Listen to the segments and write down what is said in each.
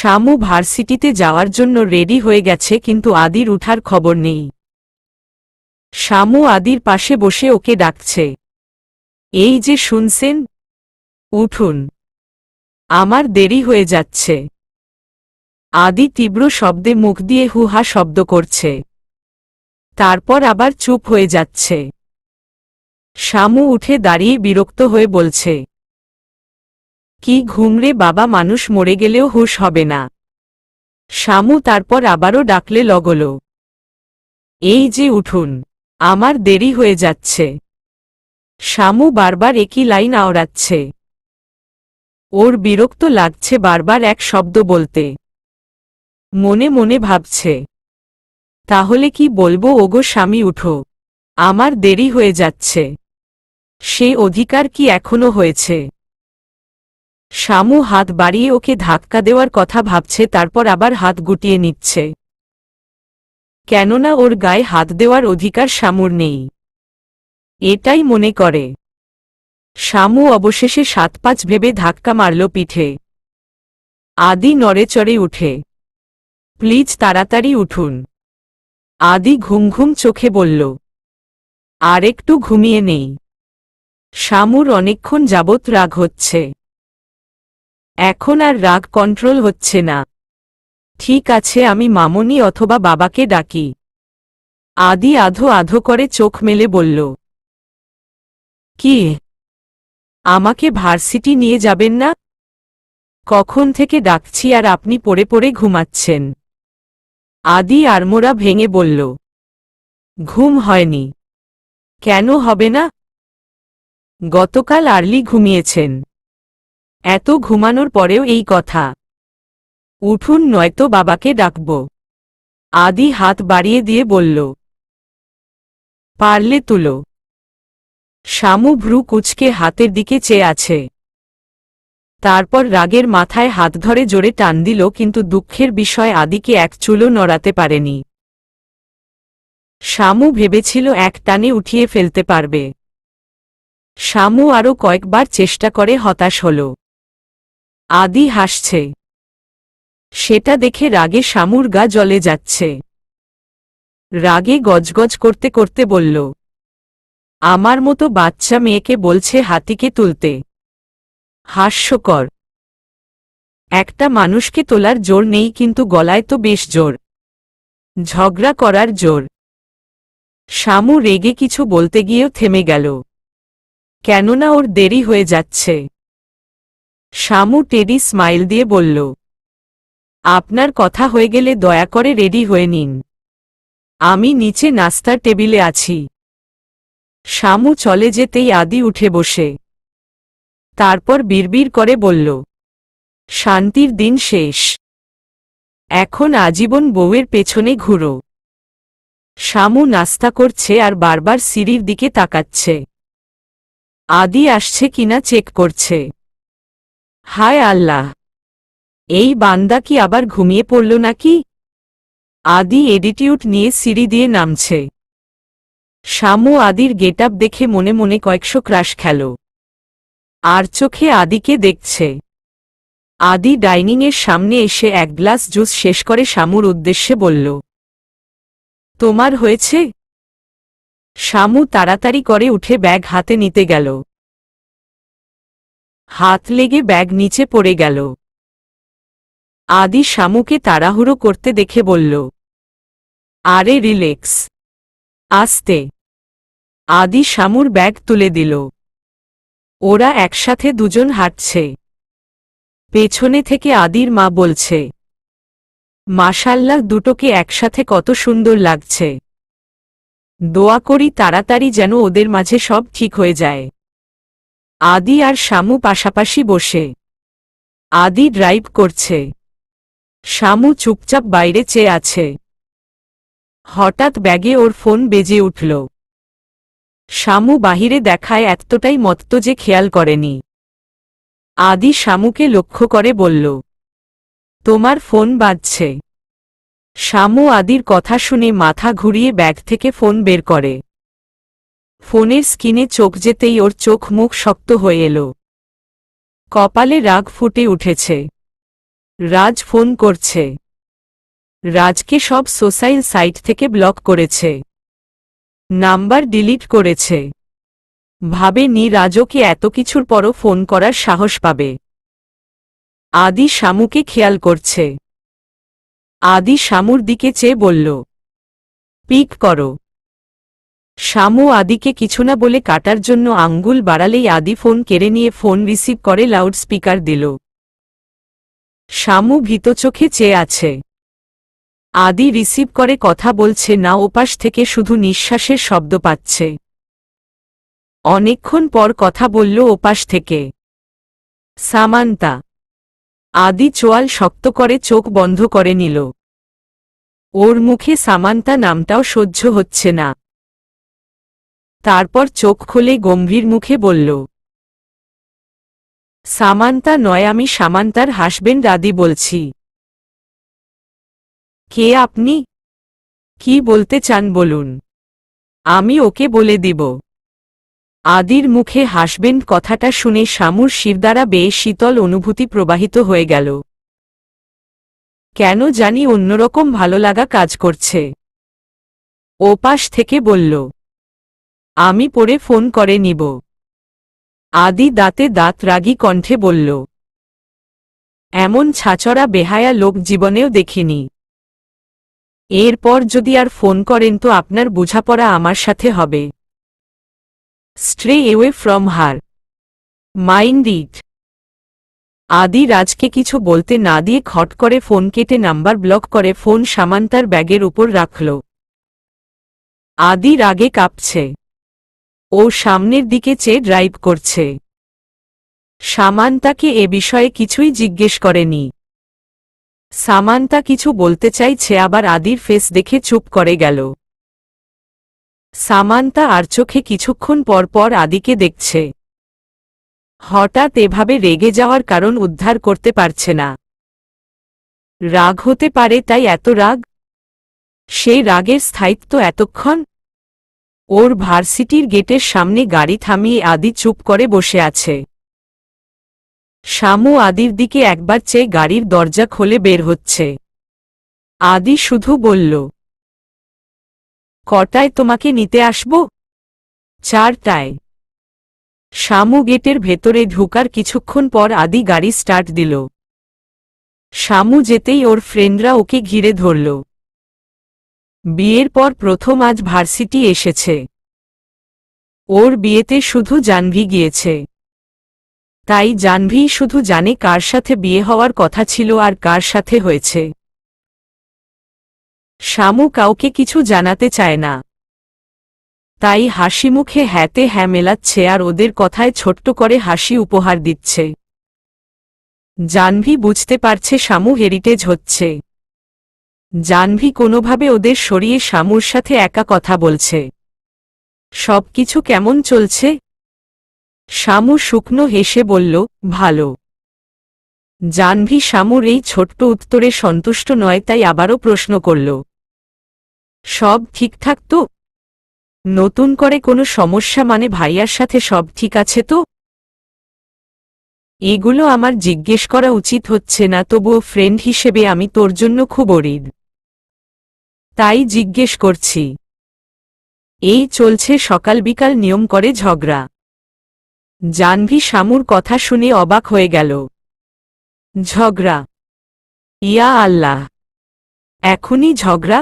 শামু ভার্সিটিতে যাওয়ার জন্য রেডি হয়ে গেছে, কিন্তু আদির উঠার খবর নেই। শামু আদির পাশে বসে ওকে ডাকছে, এই যে শুনছেন, উঠুন, আমার দেরি হয়ে যাচ্ছে। আদি তীব্র শব্দে মুখ দিয়ে হুহা শব্দ করছে, তারপর আবার চুপ হয়ে যাচ্ছে। শামু উঠে দাঁড়িয়ে বিরক্ত হয়ে বলছে, কি ঘুমরে বাবা, মানুষ মরে গেলেও হুঁশ হবে না। শামু তারপর আবারও ডাকলে লগল, এই যে উঠুন, আমার দেরি হয়ে যাচ্ছে। শামু বারবার একই লাইন আওড়াচ্ছে। ওর বিরক্ত লাগছে বারবার এক শব্দ বলতে। মনে মনে ভাবছে, তাহলে কি বলবো, ওগো স্বামী উঠো, আমার দেরি হয়ে যাচ্ছে। সে অধিকার কি এখনো হয়েছে? শামু হাত বাড়িয়ে ওকে ধাক্কা দেওয়ার কথা ভাবছে, তারপর আবার হাত গুটিয়ে নিচ্ছে। কেননা ওর গায়ে হাত দেওয়ার অধিকার শামুর নেই, এটাই মনে করে। শামু অবশেষে ৭-৫ ভেবে ধাক্কা মারল পিঠে। আদি নড়েচড়ে উঠে, প্লিজ তাড়াতাড়ি উঠুন। আদি ঘুম ঘুম চোখে বলল, আর একটু ঘুমিয়ে নেই। শামুর অনেকক্ষণ যাবৎ রাগ হচ্ছে, এখন আর রাগ কন্ট্রোল হচ্ছে না। ঠিক আছে, আমি মামনি অথবা বাবাকে ডাকি। আদি আধো আধো করে চোখ মেলে বলল, কি, আমাকে ভার্সিটি নিয়ে যাবেন না? কখন থেকে ডাকছি আর আপনি পড়ে পড়ে ঘুমাচ্ছেন। আদি আড়মোড়া ভেঙে বলল, ঘুম হয়নি। কেন হবে না? গতকাল আর্লি ঘুমিয়েছেন, এত ঘুমানোর পরেও এই কথা। উঠুন, নয়তো বাবাকে ডাকব। আদি হাত বাড়িয়ে দিয়ে বলল, পারলে তুলো। শামু ভ্রু কুঁচকে হাতের দিকে চেয়ে আছে। তারপর রাগের মাথায় হাত ধরে জোরে টান দিল, কিন্তু দুঃখের বিষয় আদিকে এক চুলও নড়াতে পারেনি। শামু ভেবেছিল এক টানে উঠিয়ে ফেলতে পারবে। শামু আরও কয়েকবার চেষ্টা করে হতাশ হল। আদি হাসছে, সেটা দেখে রাগে শামুর গা জ্বলে যাচ্ছে। রাগে গজগজ করতে করতে বলল, আমার মতো বাচ্চা মেয়েকে বলছে হাতিকে তুলতে? হাস্যকর। একটা মানুষকে তোলার জোর নেই, কিন্তু গলায় তো বেশ জোর, ঝগড়া করার জোর। শামু রেগে কিছু বলতে গিয়েও থেমে গেল, কেননা ওর দেরি হয়ে যাচ্ছে। শামু টেডি স্মাইল দিয়ে বলল, আপনার কথা হয়ে গেলে দয়া করে রেডি হয়ে নিন, আমি নিচে নাস্তার টেবিলে আছি। শামু চলে যেতেই আদি উঠে বসে। তারপর বিড়বিড় করে বলল, শান্তির দিন শেষ, এখন আজীবন বউয়ের পেছনে ঘুরো। শামু নাস্তা করছে আর বারবার সিঁড়ির দিকে তাকাচ্ছে। আদি আসছে কিনা চেক করছে। হায় আল্লাহ, এই বান্দা কি আবার ঘুমিয়ে পড়ল নাকি? আদি এডিটিউড নিয়ে সিঁড়ি দিয়ে নামছে। শামু আদির গেটআপ দেখে মনে মনে কয়েকশো ক্রাশ খেল, আর চোখে আদিকে দেখছে। আদি ডাইনিংয়ের সামনে এসে এক গ্লাস জুস শেষ করে শামুর উদ্দেশ্যে বলল, তোমার হয়েছে? শামু তাড়াতাড়ি করে উঠে ব্যাগ হাতে নিতে গেল। হাত লেগে ব্যাগ নিচে পড়ে গেল। আদি শামুকে তাড়াহুড়ো করতে দেখে বলল, আরে রিল্যাক্স, আস্তে। আদি শামুর ব্যাগ তুলে দিল। ওরা একসাথে দুজন হাঁটছে। পেছনে থেকে আদির মা বলছে, মাশাল্লাহ, দুটোকে একসাথে কত সুন্দর লাগছে। দোয়া করি তাড়াতাড়ি যেন ওদের মাঝে সব ঠিক হয়ে যায়। আদি আর শামু পাশাপাশি বসে। আদি ড্রাইভ করছে, শামু চুপচাপ বাইরে চেয়ে আছে। হঠাৎ ব্যাগে ওর ফোন বেজে উঠল। শামু বাহিরে দেখায় এতটাই মত্ত যে খেয়াল করেনি। আদি শামুকে লক্ষ্য করে বলল, তোমার ফোন বাজছে। শামু আদির কথা শুনে মাথা ঘুরিয়ে ব্যাগ থেকে ফোন বের করে। ফোনের স্ক্রিনে চোখ যেতেই ওর চোখ মুখ শক্ত হয়ে এলো। কপালে রাগ ফুটে উঠেছে। রাজ ফোন করছে। রাজকে সব সোশ্যাল সাইট থেকে ব্লক করেছে, নাম্বার ডিলিট করেছে। ভাবেনি রাজকে এত কিছুর পরও ফোন করার সাহস পাবে। আদি শামুকে খেয়াল করছে। আদি শামুর দিকে চেয়ে বলল, পিক করো। শামু আদিকে কিছু না বলে কাটার জন্য আঙ্গুল বাড়ালেই আদি ফোন কেড়ে নিয়ে ফোন রিসিভ করে লাউড স্পিকার দিল। শামু ভীত চোখে চেয়ে আছে। আদি রিসিভ করে কথা বলছে না, ওপাশ থেকে শুধু নিঃশ্বাসের শব্দ পাচ্ছে। অনেকক্ষণ পর কথা বলল ওপাশ থেকে, সামান্তা। আদি চোয়াল শক্ত করে চোখ বন্ধ করে নিল। ওর মুখে সামান্তা নামটাও সহ্য হচ্ছে না। তারপর চোখ খুলে গম্ভীর মুখে বলল, সামান্তা নয়, আমি সামান্তার হাসবেন্ড আদি বলছি। কে আপনি? কি বলতে চান বলুন, আমি ওকে বলে দিব। আদির মুখে হাসবেন্ড কথাটা শুনে শামুর শিরদাঁড়া বেয়ে শীতল অনুভূতি প্রবাহিত হয়ে গেল। কেন জানি অন্যরকম ভালো লাগা কাজ করছে। ওপাশ থেকে বলল, আমি পরে ফোন করে নিব। আদি দাঁতে দাঁত রাগী কণ্ঠে বলল, এমন ছাচড়া বেহায়া লোক জীবনেও দেখিনি। এরপর যদি আর ফোন করেন তো আপনার বোঝাপড়া আমার সাথে হবে। Stray away from her, mind it. Adi রাজকে কিছু বলতে না দিয়ে খট করে ফোন কেটে নাম্বার ব্লক করে ফোন সামান্তার ব্যাগের উপর রাখল। আদি রাগে কাঁপছে। ও সামনের দিকে চেয়ে ড্রাইভ করছে। সামান্তাকে এ বিষয়ে কিছুই জিজ্ঞেস করেনি। সামান্তা কিছু বলতে চাইছে, আবার আদির ফেস দেখে চুপ করে গেল। সামান্তা আর চোখে কিছুক্ষণ পর পর আদিকে দেখছে। হঠাৎ এভাবে রেগে যাওয়ার কারণ উদ্ধার করতে পারছে না। রাগ হতে পারে, তাই এত রাগ? সেই রাগের স্থায়িত্ব এতক্ষণ? ওর ভার্সিটির গেটের সামনে গাড়ি থামিয়ে আদি চুপ করে বসে আছে। শামু আদির দিকে একবার চেয়ে গাড়ির দরজা খুলে বের হচ্ছে। আদি শুধু বলল, কটায় তোমাকে নিতে আসব? 4টায়। শামু গেটের ভেতরে ঢুকার কিছুক্ষণ পর আদি গাড়ি স্টার্ট দিল। শামু যেতেই ওর ফ্রেন্ডরা ওকে ঘিরে ধরল। বিয়ের পর প্রথম আজ ভার্সিটি এসেছে। ওর বিয়েতে শুধু জাহ্নবী গিয়েছে। তাই জাহ্নবী শুধু জানে কার সাথে বিয়ে হওয়ার কথা ছিল আর কার সাথে হয়েছে। শামু কাউকে কিছু জানাতে চায় না। তাই হাসি মুখে হ্যাঁতে হ্যাঁ মেলাচ্ছে আর ওদের কথায় ছোট্ট করে হাসি উপহার দিচ্ছে। জাহ্নবী বুঝতে পারছে শামু হেরিটেজ হচ্ছে। জাহ্নবী কোনোভাবে ওদের সরিয়ে শামুর সাথে একা কথা বলছে। সবকিছু কেমন চলছে? শামু শুকনো হেসে বলল, ভালো। জাহ্নবী শামুর এই ছোট্ট উত্তরে সন্তুষ্ট নয়, তাই আবারও প্রশ্ন করল, সব ঠিকঠাক তো? নতুন করে কোনো সমস্যা? মানে ভাইয়ার সাথে সব ঠিক আছে তো? এগুলো আমার জিজ্ঞেস করা উচিত হচ্ছে না, তবুও ফ্রেন্ড হিসেবে আমি তোর জন্য খুব অরিড, তাই জিজ্ঞেস করছি। এই চলছে সকাল বিকাল নিয়ম করে ঝগড়া। জাহ্নবী শামুর কথা শুনে অবাক হয়ে গেল। ঝগড়া? ইয়া আল্লাহ, এখনই ঝগড়া?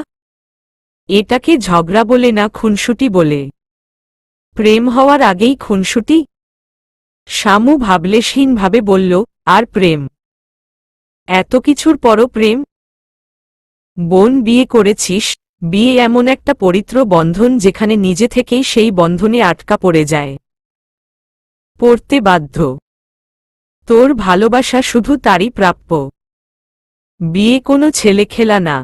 এটাকে ঝগড়া বলে না, খুনসুটি বলে। প্রেম হওয়ার আগেই খুনসুটি? শামু ভাবলেশহীনভাবে বলল, আর প্রেম? এত কিছুর পরও প্রেম? বোন, বিয়ে করেছিস। বিয়ে এমন একটা পবিত্র বন্ধন যেখানে নিজে থেকেই সেই বন্ধনে আটকা পড়ে যায়, পড়তে বাধ্য। তোর ভালোবাসা শুধু তারই প্রাপ্য। বিয়ে কোনো ছেলে খেলা না।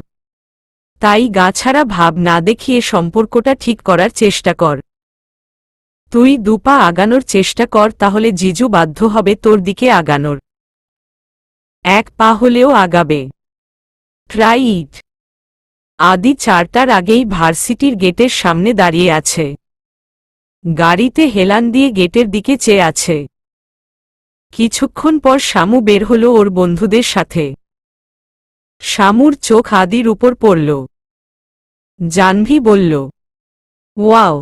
তাই গাছাড়া ভাব না দেখিয়ে সম্পর্কটা ঠিক করার চেষ্টা কর। তুই 2 পা আগানোর চেষ্টা কর, তাহলে জিজু বাধ্য হবে তোর দিকে আগানোর। 1 পা হলেও আগাবে। Try it. আদি 4টার আগেই ভার্সিটির গেটের সামনে দাঁড়িয়ে আছে। গাড়িতে হেলান দিয়ে গেটের দিকে চেয়ে আছে। কিছুক্ষণ পর শামু বের হলো ওর বন্ধুদের সাথে। শামুর চোখ আদির উপর পড়ল। জাহ্নবী বলল, ওয়াও,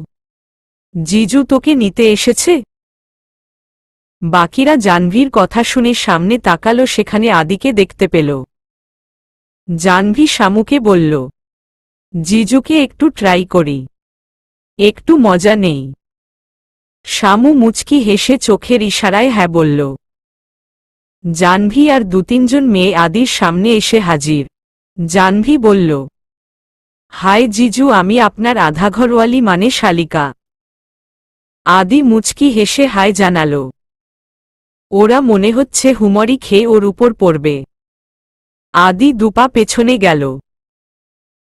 জিজু তোকে নিতে এসেছে। বাকিরা জাহ্নবীর কথা শুনে সামনে তাকালো, সেখানে আদিকে দেখতে পেল। জাহ্নবী শামুকে বলল, জিজুকে একটু ট্রাই করি, একটু মজা নেই। শামু মুচকি হেসে চোখের ইশারায় হ্যাঁ বলল। জাহ্নবী আর 2-3 জন মেয়ে আদির সামনে এসে হাজির। জাহ্নবী বলল, হাই জিজু, আমি আপনার আধা ঘরওয়ালি মানে শালিকা। আদি মুচকি হেসে হাই জানালো। ওরা মনে হচ্ছে হুমড়ি খেয়ে ওর উপর পড়বে। আদি দুপা পেছনে গেল।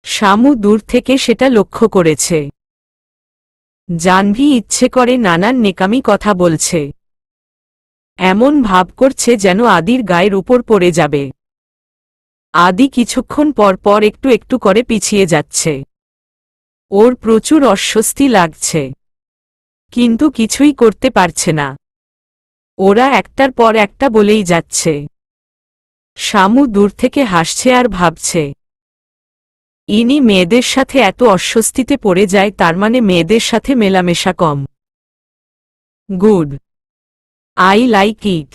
শামু দূর থেকে সেটা লক্ষ্য করেছে। জাহ্নবী ইচ্ছে করে নানান নেকামি কথা বলছে, এমন ভাব করছে যেন আদির গায়ের উপর পড়ে যাবে। আদি কিছুক্ষণ পর পর একটু একটু করে পিছিয়ে যাচ্ছে। ওর প্রচুর অস্বস্তি লাগছে, কিন্তু কিছুই করতে পারছে না। ওরা একটার পর একটা বলেই যাচ্ছে। শামু দূর থেকে হাসছে আর ভাবছে, ইনি মেয়েদের সাথে এত অস্বস্তিতে পড়ে যায়, তার মানে মেয়েদের সাথে মেলামেশা কম। Good, I like it.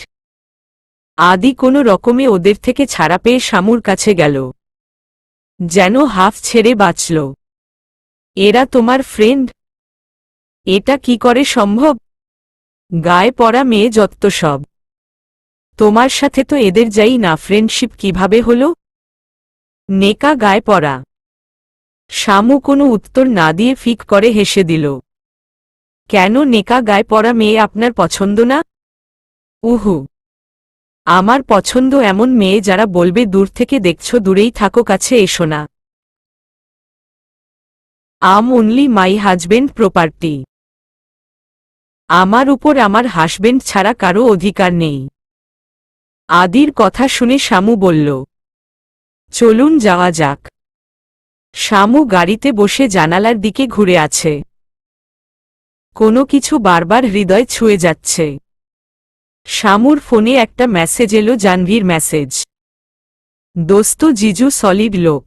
Adi কোনো রকমে ওদের থেকে ছাড়া পেয়ে শামুর কাছে গেল, যেন হাফ ছেড়ে বাঁচল। এরা তোমার ফ্রেন্ড? এটা কি করে সম্ভব? গায়ে পড়া মেয়ে যত্ত সব। তোমার সাথে তো এদের যাই না, ফ্রেন্ডশিপ কিভাবে হলো? নেকা গায়ে পড়া। শামু কোনো উত্তর না দিয়ে ফিক করে হেসে দিল। কেন নেকা গায়ে পড়া মেয়ে আপনার পছন্দ না? উহু, আমার পছন্দ এমন মেয়ে যারা বলবে দূর থেকে দেখছো, দূরেই থাকো, কাছে এসো না। আম অনলি মাই হাজবেন্ড প্রপার্টি। আমার উপর আমার হাজবেন্ড ছাড়া কারো অধিকার নেই। আদির কথা শুনে শামু বলল, চলুন যাওয়া যাক। শামু গাড়িতে বসে জানালার দিকে ঘুরে আছে। কোনো কিছু বারবার হৃদয় ছুঁয়ে যাচ্ছে। শামুর ফোনে একটা মেসেজ এলো, জাহ্নবীর মেসেজ। দোস্ত জিজু সলিড লোক,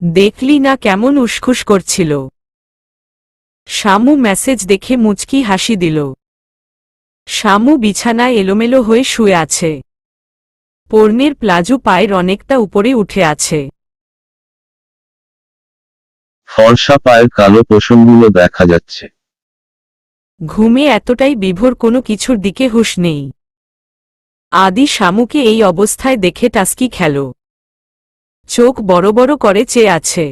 দেখলি না কেমন উসখুস করছিল। শামু মেসেজ দেখে মুচকি হাসি দিল। শামু বিছানায় এলোমেলো হয়ে শুয়ে আছে। পর্নের প্লাজো পায়ের অনেকটা উপরে উঠে আছে। ফর্সা পায়ের কালো পোষণগুলো দেখা যাচ্ছে। ঘুমে এতটাই বিভোর, কোনো কিছুর দিকে হুঁশ নেই। আদি শামুকে এই অবস্থায় দেখে টাস্কি খেল। চোখ বড় বড় করে চেয়ে আছে।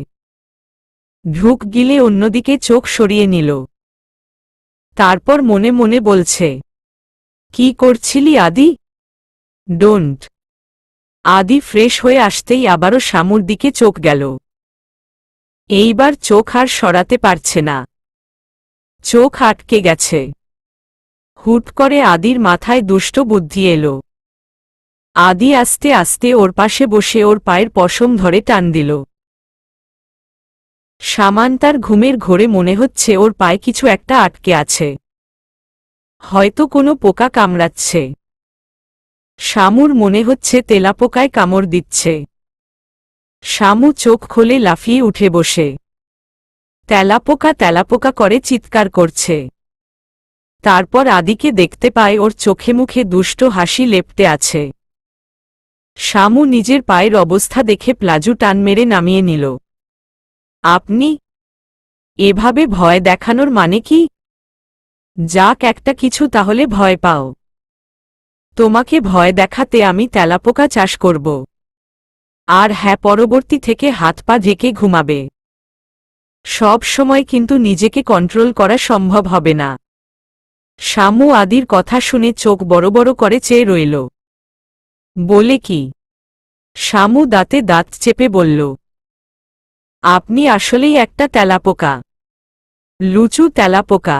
ঢুক গিলে অন্যদিকে চোখ সরিয়ে নিল। তারপর মনে মনে বলছে, কি করছিলি আদি? ডোন্ট। আদি ফ্রেশ হয়ে আসতেই আবারও শামুর দিকে চোখ গেল। এইবার চোখ আর সরাতে পারছে না, চোখ আটকে গেছে। হুট করে আদির মাথায় দুষ্ট বুদ্ধি এলো। আদি আস্তে আস্তে ওর পাশে বসে ওর পায়ের পশম ধরে টান দিল। সামান্তার ঘুমের ঘোরে মনে হচ্ছে ওর পায়ে কিছু একটা আটকে আছে, হয়তো কোনো পোকা কামড়াচ্ছে। শামুর মনে হচ্ছে তেলাপোকায় কামড় দিচ্ছে। শামু চোখ খোলে লাফিয়ে উঠে বসে। তেলাপোকা তেলাপোকা করে চিৎকার করছে। তারপর আদিকে দেখতে পায়, ওর চোখে মুখে দুষ্ট হাসি লেপ্টে আছে। শামু নিজের পায়ের অবস্থা দেখে প্লাজু টান মেরে নামিয়ে নিল। আপনি এভাবে ভয় দেখানোর মানে কি? যাক একটা কিছু, তাহলে ভয় পাও। তোমাকে ভয় দেখাতে আমি তেলাপোকা চাষ করব। আর হ্যাঁ, পরবর্তী থেকে হাত পা ঢেকে ঘুমাবে। সব সময় কিন্তু নিজেকে কন্ট্রোল করা সম্ভব হবে না। শামু আদির কথা শুনে চোখ বড় বড় করে চেয়ে রইল। বলে কি? শামু দাঁতে দাঁত চেপে বলল, আপনি আসলেই একটা তেলাপোকা, লুচু তেলাপোকা।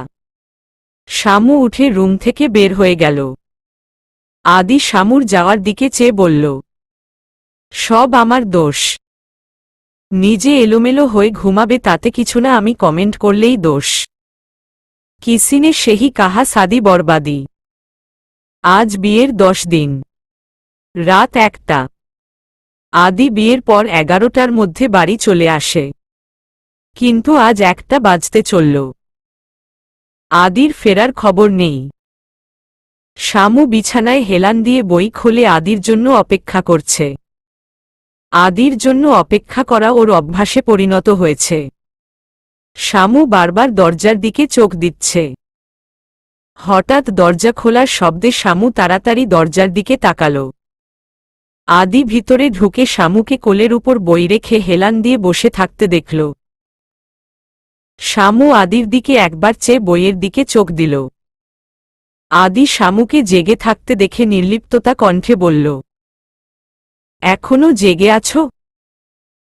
শামু উঠে রুম থেকে বের হয়ে গেল। আদি শামুর যাওয়ার দিকে চেয়ে বলল, সব আমার দোষ। নিজে এলোমেলো হয়ে ঘুমাবে তাতে কিছু না, আমি কমেন্ট করলেই দোষ। কিসিনে সেহি কাহা সাদি বরবাদি। আজ বিয়ের 10 দিন, রাত 1টা। আদি বিয়ের পর 11টার মধ্যে বাড়ি চলে আসে, কিন্তু আজ 1টা বাজতে চলল। আদির ফেরার খবর নেই। শামু বিছানায় হেলান দিয়ে বই খুলে আদির জন্য অপেক্ষা করছে। আদির জন্য অপেক্ষা করা ওর অভ্যাসে পরিণত হয়েছে। শামু বারবার দরজার দিকে চোখ দিচ্ছে। হঠাৎ দরজা খোলার শব্দে শামু তাড়াতাড়ি দরজার দিকে তাকাল। আদি ভিতরে ঢুকে শামুকে কোলের উপর বই রেখে হেলান দিয়ে বসে থাকতে দেখল। শামু আদির দিকে একবার চেয়ে বইয়ের দিকে চোখ দিল। আদি শামুকে জেগে থাকতে দেখে নির্লিপ্ততা কণ্ঠে বলল, এখনো জেগে আছো?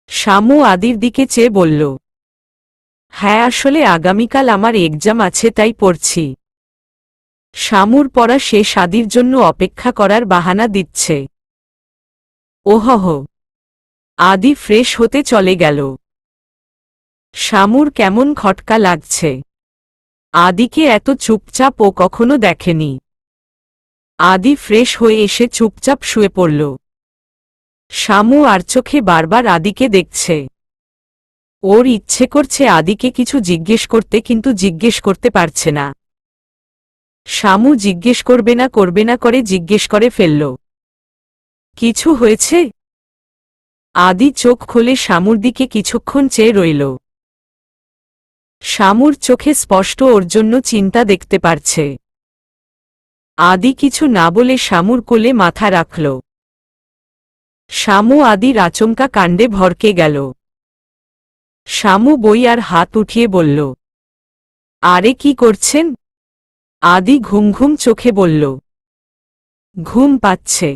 শামু আদির দিকে চেয়ে বলল, হ্যাঁ, আসলে আগামীকাল আমার এক্সাম আছে, তাই পড়ছি। শামুর পড়া শেষ, আদির জন্য অপেক্ষা করার বাহানা দিচ্ছে। ওহহ। আদি ফ্রেশ হতে চলে গেল। শামুর কেমন খটকা লাগছে। আদিকে এত চুপচাপ ও কখনো দেখেনি। আদি ফ্রেশ হয়ে এসে চুপচাপ শুয়ে পড়ল। শামু আর চোখে বারবার আদিকে দেখছে। ওর ইচ্ছে করছে আদিকে কিছু জিজ্ঞেস করতে, কিন্তু জিজ্ঞেস করতে পারছে না। শামু জিজ্ঞেস করবে না করে জিজ্ঞেস করে ফেলল, কিছু হয়েছে? আদি চোখ খুলে শামুর দিকে কিছুক্ষণ চেয়ে রইল। শামুর চোখে স্পষ্ট ওর জন্য চিন্তা দেখতে পারছে। আদি কিছু না বলে শামুর কোলে মাথা রাখল। শামু আদির আচমকা কাণ্ডে ভরকে গেল। শামু বই আর হাত উঠিয়ে বলল, আরে কি করছেন? আদি ঘুম ঘুম চোখে বলল, ঘুম পাচ্ছে।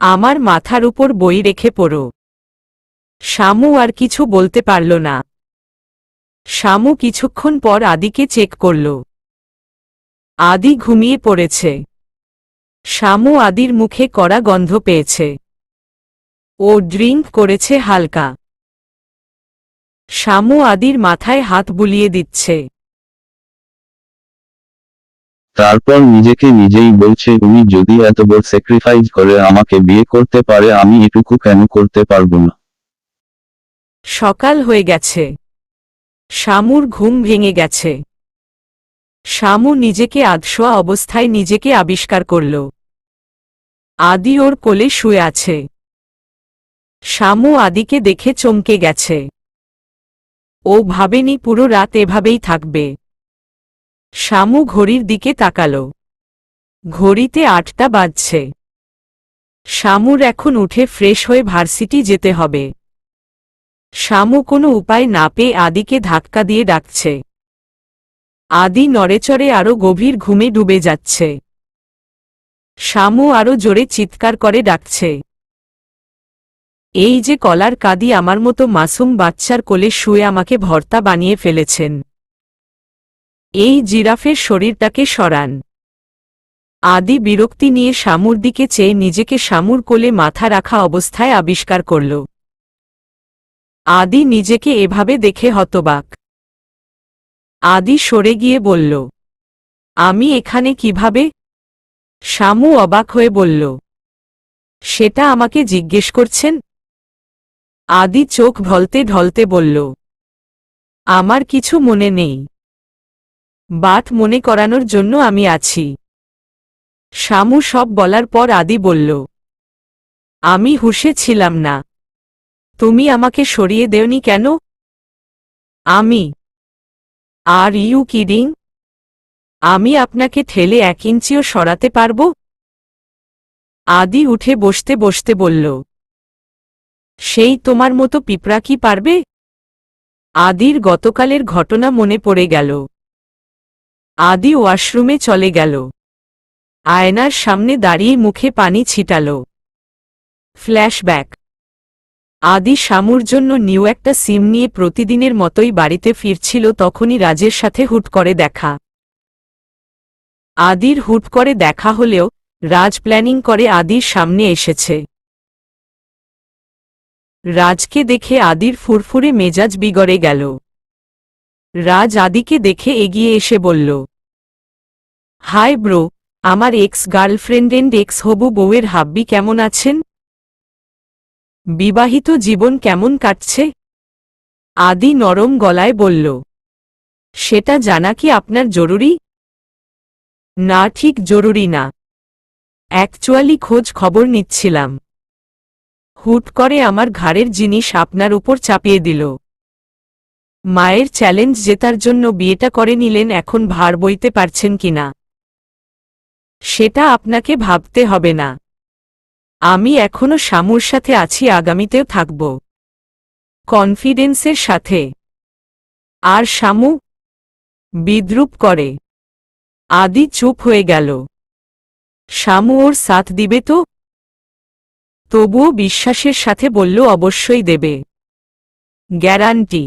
আমার মাথার উপর বই রেখে পড়ো। শামু আর কিছু বলতে পারল না। শামু কিছুক্ষণ পর আদিকে চেক করল। আদি ঘুমিয়ে পড়েছে। শামু আদির মুখে কড়া গন্ধ পেয়েছে। ও ড্রিঙ্ক করেছে হালকা। শামু আদির মাথায় হাত বুলিয়ে দিচ্ছে। তারপর নিজেকে নিজেই বলছে, উনি যদি এত বড় স্যাক্রিফাইস করে আমাকে বিয়ে করতে পারে, আমি এটুকু কেন করতে পারবো না? সকাল হয়ে গেছে। শামুর ঘুম ভেঙে গেছে। শামু নিজেকে আধশোয়া অবস্থায় নিজেকে আবিষ্কার করল। আদি ওর কোলে শুয়ে আছে। শামু আদিকে দেখে চমকে গেছে। ও ভাবেনি পুরো রাত এভাবেই থাকবে। শামু ঘড়ির দিকে তাকাল। ঘড়িতে 8টা বাজছে। শামুর এখন উঠে ফ্রেশ হয়ে ভার্সিটি যেতে হবে। শামু কোনো উপায় না পেয়ে আদিকে ধাক্কা দিয়ে ডাকছে। আদি নড়েচড়ে আরো গভীর ঘুমে ডুবে যাচ্ছে। শামু আরো জোরে চিৎকার করে ডাকছে, এই যে কলার কাদি আমার মতো মাসুম বাচ্চার কোলে শুয়ে আমাকে ভর্তা বানিয়ে ফেলেছেন। এই জিরাফের শরীরটাকে সরান। আদি বিরক্তি নিয়ে শামুর দিকে চেয়ে নিজেকে শামুর কোলে মাথা রাখা অবস্থায় আবিষ্কার করল। আদি নিজেকে এভাবে দেখে হতবাক। আদি সরে গিয়ে বলল, আমি এখানে কিভাবে? শামু অবাক হয়ে বলল, সেটা আমাকে জিজ্ঞেস করছেন? আদি চোখ ঢলতে ঢলতে বলল, আমার কিছু মনে নেই। বাট মনে করানোর জন্য আমি আছি। শামু সব বলার পর আদি বলল, আমি হুঁশে ছিলাম না। তুমি আমাকে সরিয়ে দেওনি কেন? আমি? Are you kidding? আমি আপনাকে ঠেলে 1 ইঞ্চিও সরাতে পারব? আদি উঠে বসতে বসতে বলল, সেই তোমার মতো পিঁপড়া কি পারবে? আদির গতকালের ঘটনা মনে পড়ে গেল। আদি ওয়াশরুমে চলে গেল। আয়নার সামনে দাঁড়িয়ে মুখে পানি ছিটাল। ফ্ল্যাশব্যাক। আদি শামুর জন্য নিউ একটা সিম নিয়ে প্রতিদিনের মতোই বাড়িতে ফিরছিল, তখনই রাজের সাথে হুট করে দেখা। আদির হুট করে দেখা হলেও রাজ প্ল্যানিং করে আদির সামনে এসেছে। রাজকে দেখে আদির ফুরফুরে মেজাজ বিগড়ে গেল। রাজ আদিকে দেখে এগিয়ে এসে বলল, হাই ব্রো, আমার এক্স গার্লফ্রেন্ড এন্ড এক্স হবু বউয়ের হাব্বি কেমন আছেন? বিবাহিত জীবন কেমন কাটছে? আদি নরম গলায় বলল। সেটা জানা কি আপনার জরুরি? না, ঠিক জরুরি না। অ্যাকচুয়ালি খোঁজ খবর নিচ্ছিলাম। হুট করে আমার ঘাড়ের জিনিস আপনার উপর চাপিয়ে দিল। মায়ের চ্যালেঞ্জ জেতার জন্য বিয়েটা করে নিলেন, এখন ভার বইতে পারছেন কিনা সেটা আপনাকে ভাবতে হবে না। আমি এখনো শামুর সাথে আছি, আগামীতেও থাকব, কনফিডেন্সের সাথে। আর শামু? বিদ্রূপ করে। আদি চুপ হয়ে গেল। শামু ওর সাথ দিবে তো? তবুও বিশ্বাসের সাথে বলল, অবশ্যই দেবে, গ্যারান্টি।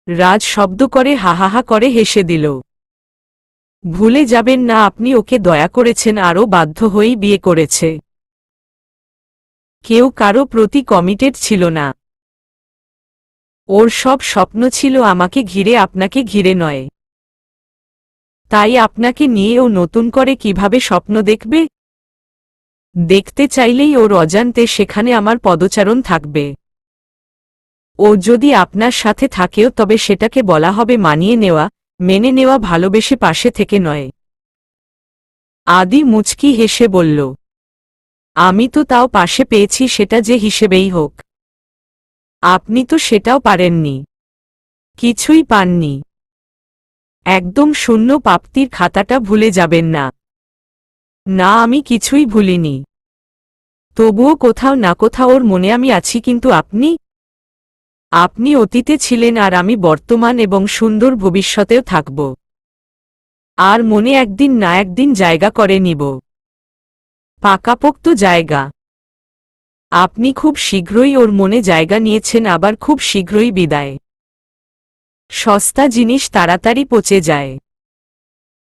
রাজ শব্দ করে হাহাহা করে হেসে দিল। ভুলে যাবেন না আপনি ওকে দয়া করেছেন, আরও বাধ্য হয়েই বিয়ে করেছে। কেউ কারো প্রতি কমিটেড ছিল না। ওর সব স্বপ্ন ছিল আমাকে ঘিরে, আপনাকে ঘিরে নয়। তাই আপনাকে নিয়ে ও নতুন করে কিভাবে স্বপ্ন দেখবে? দেখতে চাইলেই ওর অজান্তে সেখানে আমার পদচারণ থাকবে। ও যদি আপনার সাথে থাকেও তবে সেটাকে বলা হবে মানিয়ে নেওয়া, মেনে নেওয়া, ভালোবেসে পাশে থেকে নয়। আদি মুচকি হেসে বলল, আমি তো তাও পাশে পেয়েছি, সেটা যে হিসেবেই হোক। আপনি তো সেটাও পারেননি, কিছুই পাননি। একদম শূন্য প্রাপ্তির খাতাটা ভুলে যাবেন না। না, আমি কিছুই ভুলিনি। তবুও কোথাও না কোথাও ওর মনে আমি আছি। কিন্তু আপনি অতীতে ছিলেন, আর আমি বর্তমান এবং সুন্দর ভবিষ্যতেও থাকব। আর মনে একদিন না একদিন জায়গা করে নিব, পাকাপোক্ত জায়গা। আপনি খুব শীঘ্রই ওর মনে জায়গা নিয়েছেন, আবার খুব শীঘ্রই বিদায়। সস্তা জিনিস তাড়াতাড়ি পচে যায়,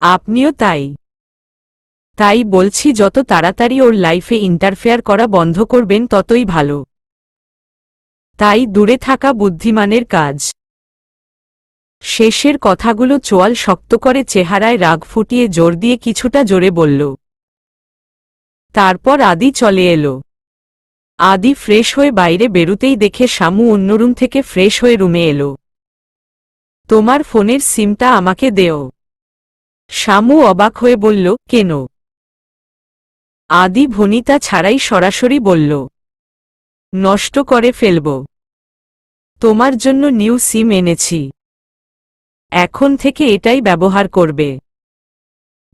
আপনিও তাই। তাই বলছি, যত তাড়াতাড়ি ওর লাইফে ইন্টারফেয়ার করা বন্ধ করবেন ততই ভালো। তাই দূরে থাকা বুদ্ধিমানের কাজ। শেষের কথাগুলো চোয়াল শক্ত করে, চেহারায় রাগ ফুটিয়ে জোর দিয়ে কিছুটা জোরে বলল। তারপর আদি চলে এলো। আদি ফ্রেশ হয়ে বাইরে বেরুতেই দেখে শামু অন্য রুম থেকে ফ্রেশ হয়ে রুমে এলো। তোমার ফোনের সিমটা আমাকে দেও। শামু অবাক হয়ে বলল, কেন? আদি ভনিতা ছাড়াই সরাসরি বলল, নষ্ট করে ফেলব। তোমার জন্য নিউ সিম এনেছি, এখন থেকে এটাই ব্যবহার করবে।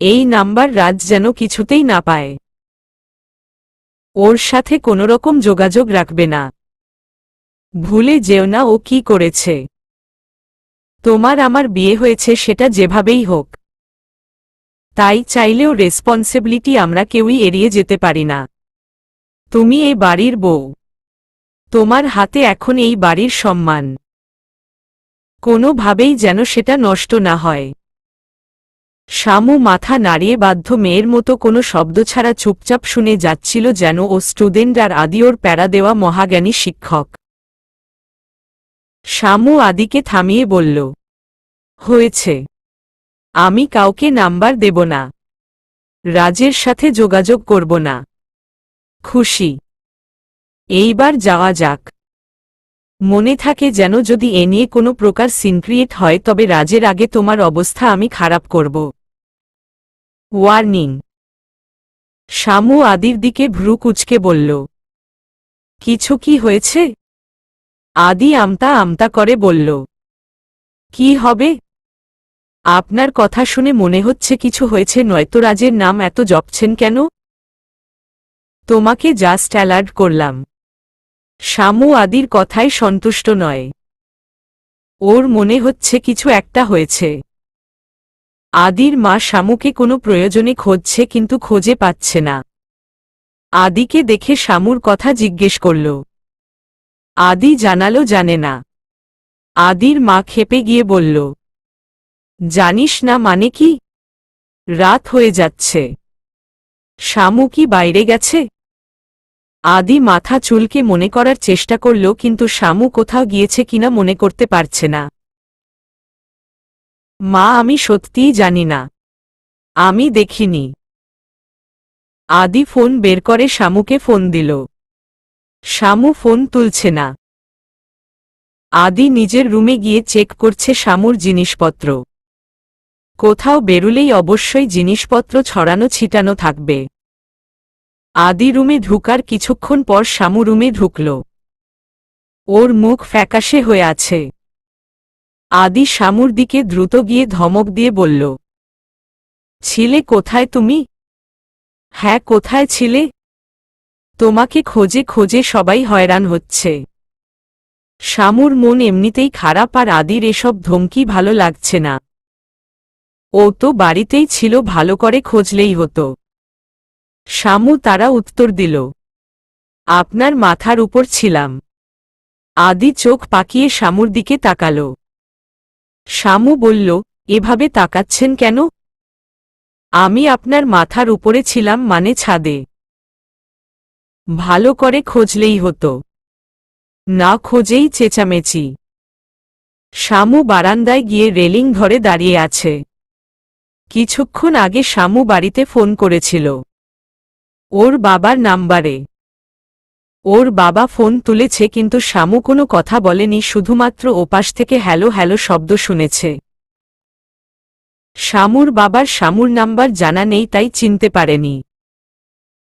এই নাম্বার রাজ যেন কিছুতেই না পায়। ওর সাথে কোনোরকম যোগাযোগ রাখবে না। ভুলে যেও না ও কি করেছে। তোমার আমার বিয়ে হয়েছে, সেটা যেভাবেই হোক। তাই চাইলেও রেসপন্সিবিলিটি আমরা কেউই এড়িয়ে যেতে পারি না। তুমি এই বাড়ির বউ, তোমার হাতে এখন এই বাড়ির সম্মান। কোনোভাবেই যেন সেটা নষ্ট না হয়। শামু মাথা নাড়িয়ে বাধ্য মেয়ের মতো কোনো শব্দ ছাড়া চুপচাপ শুনে যাচ্ছিল, যেন ও স্টুডেন্ট আর আদি ওর প্যারা দেওয়া মহাজ্ঞানী শিক্ষক। শামু আদিকে থামিয়ে বলল, হয়েছে, আমি কাউকে নাম্বার দেব না, রাজের সাথে যোগাযোগ করব না। খুশি? এইবার যাওয়া যাক। মনে থাকে যেন যদি এ নিয়ে কোনো প্রকার সিন ক্রিয়েট হয় তবে রাজের আগে তোমার অবস্থা আমি খারাপ করব। ওয়ার্নিং। শামু আদির দিকে ভ্রু কুঁচকে বলল, কিছু কি হয়েছে? আদি আমতা আমতা করে বলল, কি হবে? আপনার কথা শুনে মনে হচ্ছে কিছু হয়েছে, নয়তো রাজের নাম এত জপছেন কেন? তোমাকে জাস্ট অ্যালার্ট করলাম। শামু আদির কথায় সন্তুষ্ট নয়। ওর মনে হচ্ছে কিছু একটা হয়েছে। আদির মা শামুকে কোনো প্রয়োজনে খুঁজছে, কিন্তু খুঁজে পাচ্ছে না। আদিকে দেখে শামুর কথা জিজ্ঞেস করল। আদি জানালো জানে না। আদির মা ক্ষেপে গিয়ে বলল, জানিস না মানে কি? রাত হয়ে যাচ্ছে। শামু কি বাইরে গেছে? আদি মাথা চুলকে মনে করার চেষ্টা করল, কিন্তু শামু কোথাও গিয়েছে কিনা মনে করতে পারছে না। মা, আমি সত্যিই জানি না, আমি দেখিনি। আদি ফোন বের করে শামুকে ফোন দিল। শামু ফোন তুলছে না। আদি নিজের রুমে গিয়ে চেক করছে শামুর জিনিসপত্র। কোথাও বেরুলেই অবশ্যই জিনিসপত্র ছড়ানো ছিটানো থাকবে। আদি রুমে ঢুকার কিছুক্ষণ পর শামু রুমে ঢুকল। ওর মুখ ফ্যাকাশে হয়ে আছে। আদি শামুর দিকে দ্রুত গিয়ে ধমক দিয়ে বলল, ছিলে কোথায় তুমি? হ্যাঁ, কোথায় ছিলে? তোমাকে খোঁজে খোঁজে সবাই হয়রান হচ্ছে। শামুর মন এমনিতেই খারাপ, আর আদির এসব ধমকি ভালো লাগছে না। ও তো বাড়িতেই ছিল, ভালো করে খোঁজলেই হতো। শামু তারা উত্তর দিল, আপনার মাথার উপর ছিলাম। আদি চোখ পাকিয়ে শামুর দিকে তাকাল। শামু বলল, এভাবে তাকাচ্ছেন কেন? আমি আপনার মাথার উপরে ছিলাম মানে ছাদে। ভালো করে খোঁজলেই হতো, না খোঁজেই চেঁচামেচি। শামু বারান্দায় গিয়ে রেলিং ধরে দাঁড়িয়ে আছে। কিছুক্ষণ আগে শামু বাড়িতে ফোন করেছিল ওর বাবার নাম্বারে। ওর বাবা ফোন তুলেছে, কিন্তু শামু কোনো কথা বলেনি, শুধুমাত্র ওপাশ থেকে হ্যালো হ্যালো শব্দ শুনেছে। শামুর বাবার শামুর নাম্বার জানা নেই, তাই চিনতে পারেনি।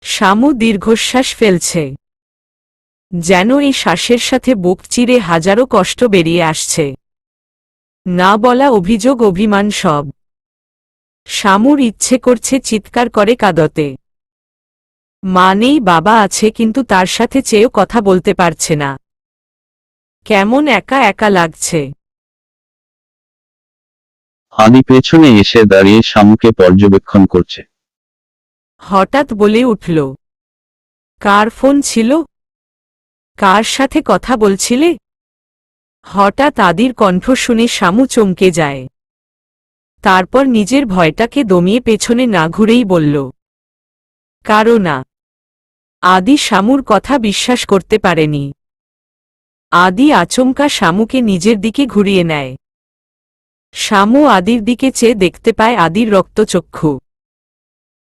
শামু দীর্ঘশ্বাস ফেলছে, যেন এই শ্বাসের সাথে বুক চিরে হাজারো কষ্ট বেরিয়ে আসছে। না বলা অভিযোগ, অভিমান সব। শামুর ইচ্ছে করছে চিৎকার করে কাঁদতে। মা নেই, বাবা আছে, কিন্তু তার সাথে চেয়েও কথা বলতে পারছে না। কেমন একা একা লাগছে। আদি পেছনে এসে দাঁড়িয়ে শামুকে পর্যবেক্ষণ করছে। হঠাৎ বলে উঠল, কার ফোন ছিল? কার সাথে কথা বলছিলে? হঠাৎ আদির কণ্ঠ শুনে শামু চমকে যায়। তারপর নিজের ভয়টাকে দমিয়ে পেছনে না ঘুরেই বলল, কারো না। আদি শামুর কথা বিশ্বাস করতে পারেনি। আদি আচমকা শামুকে নিজের দিকে ঘুরিয়ে নেয়। শামু আদির দিকে চেয়ে দেখতে পায় আদির রক্তচক্ষু।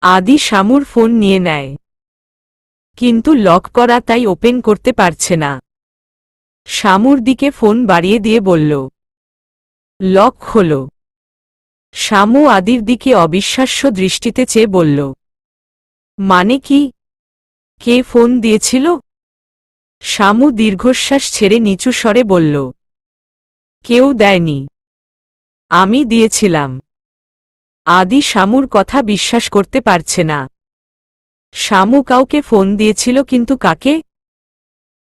আদি শামুর ফোন নিয়ে নেয়, কিন্তু লক করা, তাই ওপেন করতে পারছে না। শামুর দিকে ফোন বাড়িয়ে দিয়ে বলল, লক হলো। শামু আদির দিকে অবিশ্বাস্য দৃষ্টিতে চেয়ে বলল, মানে কি? কে ফোন দিয়েছিল? শামু দীর্ঘশ্বাস ছেড়ে নিচু স্বরে বলল, কেউ দেয়নি, আমি দিয়েছিলাম। আদি শামুর কথা বিশ্বাস করতে পারছে না। শামু কাউকে ফোন দিয়েছিল, কিন্তু কাকে?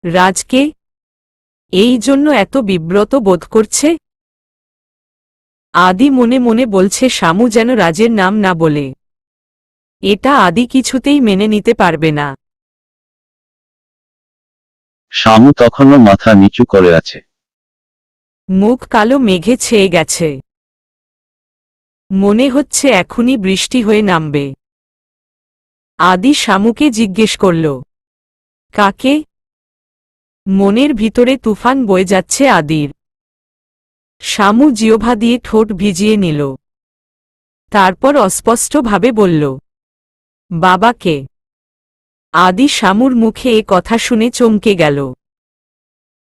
রাজকে? এই জন্য এত বিব্রত বোধ করছে। আদি মনে মনে বলছে শামু যেন রাজের নাম না বলে। এটা আদি কিছুতেই মেনে নিতে পারবে না। শামু তখনও মাথা নিচু করে আছে। মুখ কালো মেঘে ছেয়ে গেছে। মনে হচ্ছে এখনই বৃষ্টি হয়ে নামবে। আদি শামুকে জিজ্ঞেস করল, কাকে? মনের ভিতরে তুফান বয়ে যাচ্ছে আদির। শামু জিহ্বা দিয়ে ঠোঁট ভিজিয়ে নিল। তারপর অস্পষ্টভাবে বলল, বাবাকে। আদি শামুর মুখে এ কথা শুনে চমকে গেল।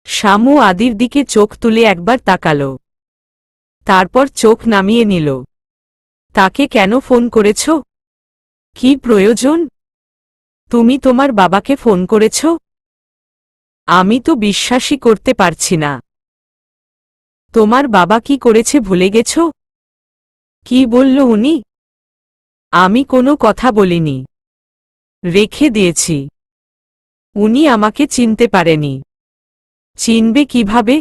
শামু আদির দিকে চোখ তুলে একবার তাকাল, তারপর চোখ নামিয়ে নিল। তাকে কেন ফোন করেছ? কি প্রয়োজন? তুমি তোমার বাবাকে ফোন করেছ? আমি তো বিশ্বাসই করতে পারছি না। তোমার বাবা কি করেছে ভুলে গেছ? কি বলল উনি? আমি কোনো কথা বলিনি, রেখে দিয়েছি। উনি আমাকে চিনতে পারেনি। চিনবে কিভাবে?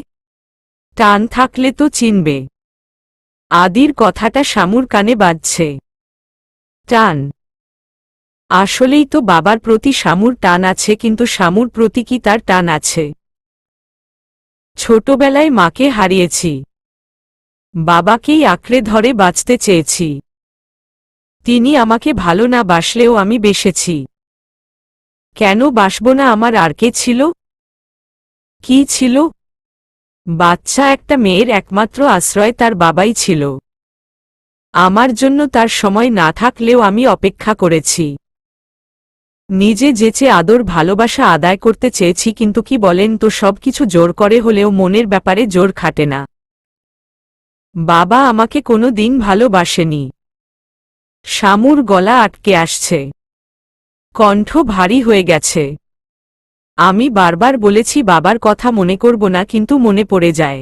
টান থাকলে তো চিনবে। আদির কথাটা শামুর কানে বাজছে। টান? আসলেই তো বাবার প্রতি শামুর টান আছে, কিন্তু শামুর প্রতি কি তার টান আছে? ছোটবেলায় মাকে হারিয়েছি, বাবাকেই আঁকড়ে ধরে বাঁচতে চেয়েছি। তিনি আমাকে ভালো না বাসলেও আমি বেসেছি। কেন বাসব না? আমার আর কে ছিল? কি ছিল? বাচ্চা একটা মেয়ের একমাত্র আশ্রয় তার বাবাই ছিল। আমার জন্য তার সময় না থাকলেও আমি অপেক্ষা করেছি। নিজে যেচে আদর ভালোবাসা আদায় করতে চেয়েছি, কিন্তু কি বলেন তো, সবকিছু জোর করে হলেও মনের ব্যাপারে জোর খাটে না। বাবা আমাকে কোনো দিন ভালোবাসেনি। শামুর গলা আটকে আসছে, কণ্ঠ ভারী হয়ে গেছে। আমি বারবার বলেছি বাবার কথা মনে করব না, কিন্তু মনে পড়ে যায়।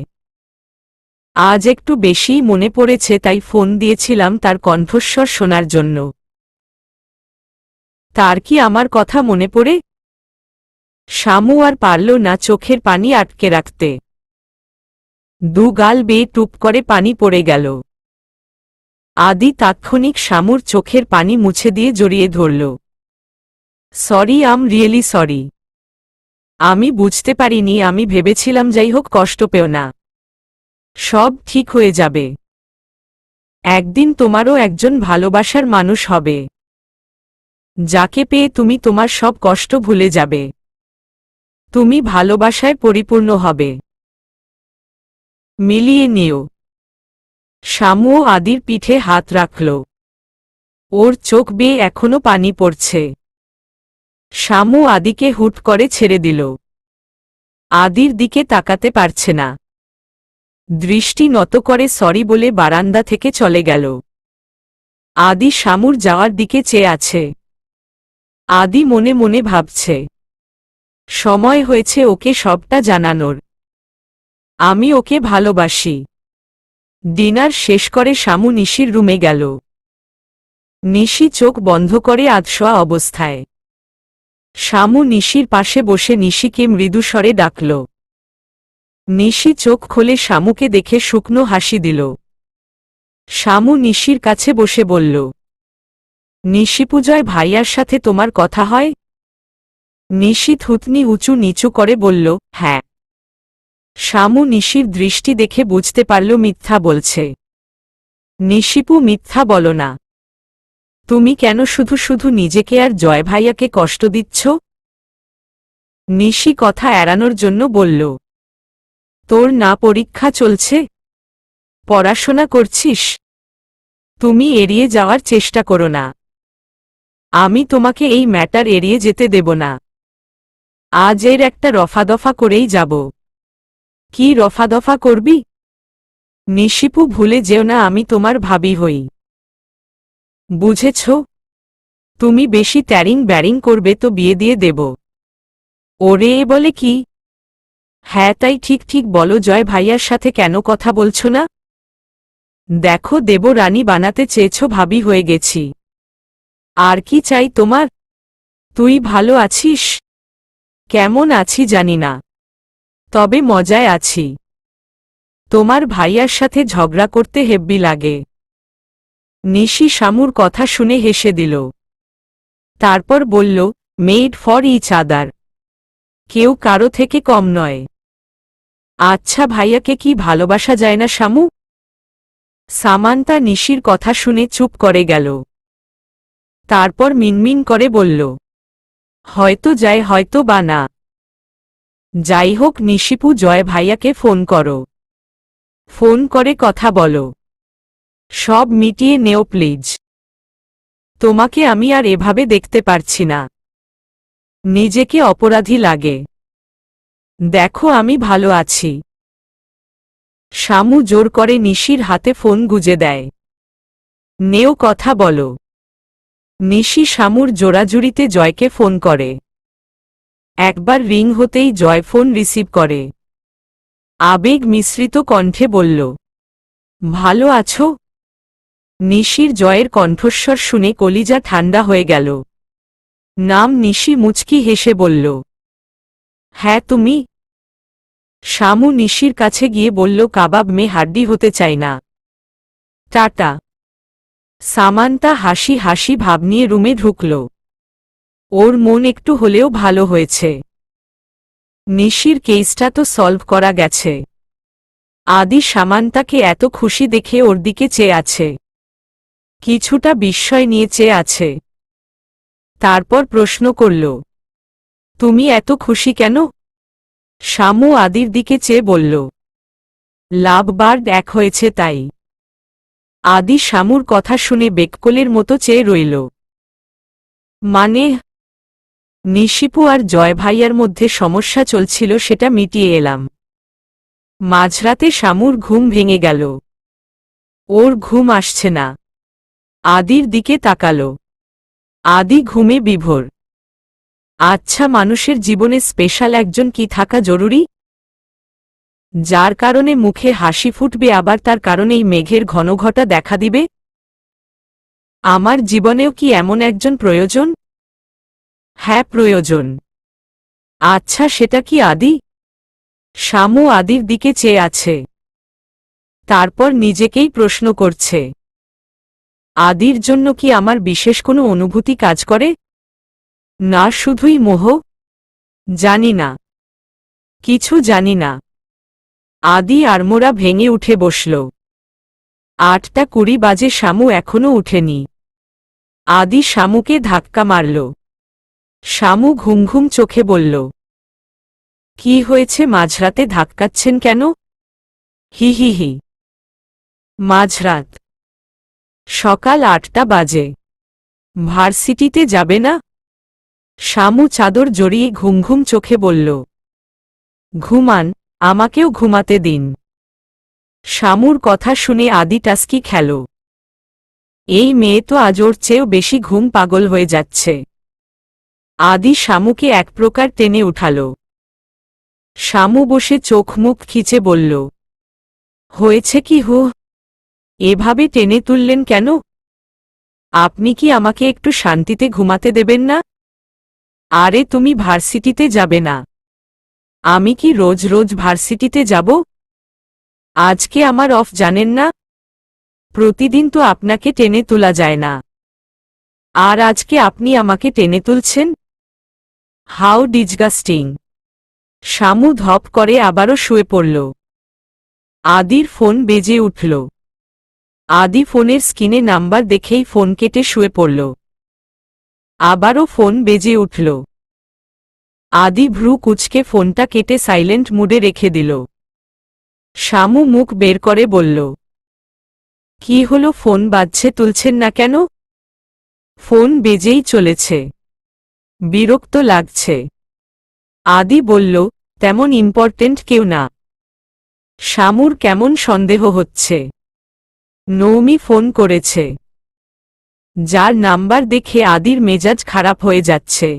আজ একটু বেশিই মনে পড়েছে, তাই ফোন দিয়েছিলাম তার কণ্ঠস্বর শোনার জন্য। তার কি আমার কথা মনে পড়ে? শামু আর পারল না চোখের পানি আটকে রাখতে। দু গাল বেয়ে টুপ করে পানি পড়ে গেল। আদি তাৎক্ষণিক শামুর চোখের পানি মুছে দিয়ে জড়িয়ে ধরল। Sorry, really sorry. আমি বুঝতে পারিনি, আমি ভেবেছিলাম যাই হোক কষ্ট পেও না, সব ঠিক হয়ে যাবে। একদিন তোমারও একজন ভালোবাসার মানুষ হবে, যাকে পেয়ে তুমি তোমার সব কষ্ট ভুলে যাবে। তুমি ভালোবাসায় পরিপূর্ণ হবে। মিলিয়ে নিও। শামুও আদির পিঠে হাত রাখল। ওর চোখ বেয়ে এখনো পানি পড়ছে। শামু আদিকে হুট করে ছেড়ে দিল। আদির দিকে তাকাতে পারছে না। দৃষ্টি নত করে সরি বলে বারান্দা থেকে চলে গেল। আদি শামুর যাওয়ার দিকে চেয়ে আছে। আদি মনে মনে ভাবছে, সময় হয়েছে ওকে সবটা জানানোর। আমি ওকে ভালোবাসি। ডিনার শেষ করে শামু নিশির রুমে গেল। নিশি চোখ বন্ধ করে আধশোয়া অবস্থায়। শামু নিশির পাশে বসে নিশিকে মৃদুস্বরে ডাকল। নিশি চোখ খোলে শামুকে দেখে শুকনো হাসি দিল। শামু নিশির কাছে বসে বলল, নিশিপূজয় ভাইয়ার সাথে তোমার কথা হয়? নিশি থুতনি উঁচু নিচু করে বলল, হ্যাঁ। শামু নিশির দৃষ্টি দেখে বুঝতে পারল মিথ্যা বলছে। নিশিপু, মিথ্যা বলো না। তুমি কেন শুধু শুধু নিজেকে আর জয় ভাইয়াকে কষ্ট দিচ্ছ? নিশি কথা এড়ানোর জন্য বলল, তোর না পরীক্ষা চলছে? পড়াশোনা করছিস? তুমি এড়িয়ে যাওয়ার চেষ্টা করো না। আমি তোমাকে এই ম্যাটার এড়িয়ে যেতে দেব না। আজ এর একটা রফাদফা করেই যাব। কি রফাদফা করবি? নিশিপু, ভুলে যেও না আমি তোমার ভাবি হই। বুঝেছ? তুমি বেশি ট্যারিং ব্যারিং করবে তো বিয়ে দিয়ে দেব। ওরে, এ বলে কি? হ্যাঁ, তাই ঠিক ঠিক বলো, জয় ভাইয়ার সাথে কেন কথা বলছো না? দেখো, দেব রানী বানাতে চেয়েছ, ভাবি হয়ে গেছি। আর কি চাই তোমার? তুই ভালো আছিস? কেমন আছি জানি না, তবে মজায় আছি। তোমার ভাইয়ার সাথে ঝগড়া করতে হেব্বি লাগে। নিশি শামুর কথা শুনে হেসে দিল। তারপর বলল, মেড ফর ইচ আদার। কেউ কারো থেকে কম নয়। আচ্ছা, ভাইয়াকে কি ভালোবাসা যায় না শামু? সামান্তা নিশির কথা শুনে চুপ করে গেল। তারপর মিনমিন করে বলল, হয়তো যায়, হয়তো বা না। যাই হোক নিশিপু, জয় ভাইয়াকে ফোন করো। ফোন করে কথা বলো। সব মিটিয়ে নেও প্লিজ। তোমাকে আমি আর এভাবে দেখতে পারছি না। নিজেকে অপরাধী লাগে। দেখো, আমি ভালো আছি। শামু জোর করে নিশির হাতে ফোন গুজে দেয়। নেও, কথা বলো। নিশি শামুর জোড়াজুড়িতে জয়কে ফোন করে। একবার রিং হতেই জয় ফোন রিসিভ করে। আবেগ মিশ্রিত কণ্ঠে বলল, ভালো আছো? নিশির জয়ের কণ্ঠস্বর শুনে কলিজা ঠান্ডা হয়ে গেল। নাম নিশি মুচকি হেসে বলল, হ্যাঁ, তুমি? শামু নিশির কাছে গিয়ে বলল, কাবাব মে হাড্ডি হতে চাই না। টাটা। সামান্তা হাসি হাসি ভাব নিয়ে রুমে ঢুকল। ওর মন একটু হলেও ভালো হয়েছে। নিশির কেসটা তো সলভ করা গেছে। আদি সামান্তাকে এত খুশি দেখে ওর দিকে চেয়ে আছে। কিছুটা বিস্ময় নিয়ে চেয়ে আছে। তারপর প্রশ্ন করল, তুমি এত খুশি কেন? শামু আদির দিকে চেয়ে বলল, লাভ বার্ড এক হয়েছে তাই। আদি শামুর কথা শুনে বেককলের মতো চেয়ে রইল। মানে? নিশিপু আর জয় ভাইয়ার মধ্যে সমস্যা চলছিল, সেটা মিটিয়ে এলাম। মাঝরাতে শামুর ঘুম ভেঙে গেল। ওর ঘুম আসছে না। আদির দিকে তাকালো। আদি ঘুমে বিভোর। আচ্ছা, মানুষের জীবনে স্পেশাল একজন কি থাকা জরুরি, যার কারণে মুখে হাসি ফুটবে, আবার তার কারণেই মেঘের ঘনঘটা দেখা দিবে? আমার জীবনেও কি এমন একজন প্রয়োজন? হ্যাঁ, প্রয়োজন। আচ্ছা, সেটা কি আদি? শামু আদির দিকে চেয়ে আছে। তারপর নিজেকেই প্রশ্ন করছে, আদির জন্য কি আমার বিশেষ কোনো অনুভূতি কাজ করে? না, শুধুই মোহ? জানি না, কিছু জানি না। আদি আড়মোড়া ভেঙে উঠে বসল। 8:20 বাজে, শামু এখনো উঠেনি। আদি শামুকে ধাক্কা মারল। শামু ঘুম ঘুম চোখে বলল, কি হয়েছে, মাঝরাতে ধাক্কাচ্ছেন কেন? হি হি হি। মাঝরাত? সকাল 8টা বাজে। ভার্সিটিতে যাবে না? শামু চাদর জড়িয়ে ঘুম ঘুম চোখে বলল, ঘুমান, আমাকেও ঘুমাতে দিন। শামুর কথা শুনে আদি টাস্কি খেল। এই মেয়ে তো আজ ওর চেয়েও বেশি ঘুম পাগল হয়ে যাচ্ছে। আদি শামুকে এক প্রকার টেনে উঠাল। শামু বসে চোখ মুখ খিচে বলল, হয়েছে কি হো? এভাবে টেনে তুললেন কেন? আপনি কি আমাকে একটু শান্তিতে ঘুমাতে দেবেন না? আরে, তুমি ভার্সিটিতে যাবে না? আমি কি রোজ রোজ ভার্সিটিতে যাব? আজকে আমার অফ, জানেন না? প্রতিদিন তো আপনাকে টেনে তোলা যায় না, আর আজকে আপনি আমাকে টেনে তুলছেন? How disgusting. শামু ধপ করে আবারও শুয়ে পড়ল। আদির ফোন বেজে উঠল। আদি ফোনের স্ক্রিনে নাম্বার দেখেই ফোন কেটে শুয়ে পড়ল। আবারও ফোন বেজে উঠল। আদি ভ্রু কুঁচকে ফোনটা কেটে সাইলেন্ট মুডে রেখে দিল। শামু মুখ বের করে বলল, কি হলো, ফোন বাজছে, তুলছেন না কেন? ফোন বেজেই চলেছে, বিরক্ত লাগছে। আদি বলল, তেমন ইম্পর্টেন্ট কেউ না। শামুর কেমন সন্দেহ হচ্ছে। নৌমি ফোন করেছে। যার নাম্বার দেখে আদির মেজাজ খারাপ হয়ে যাচ্ছে।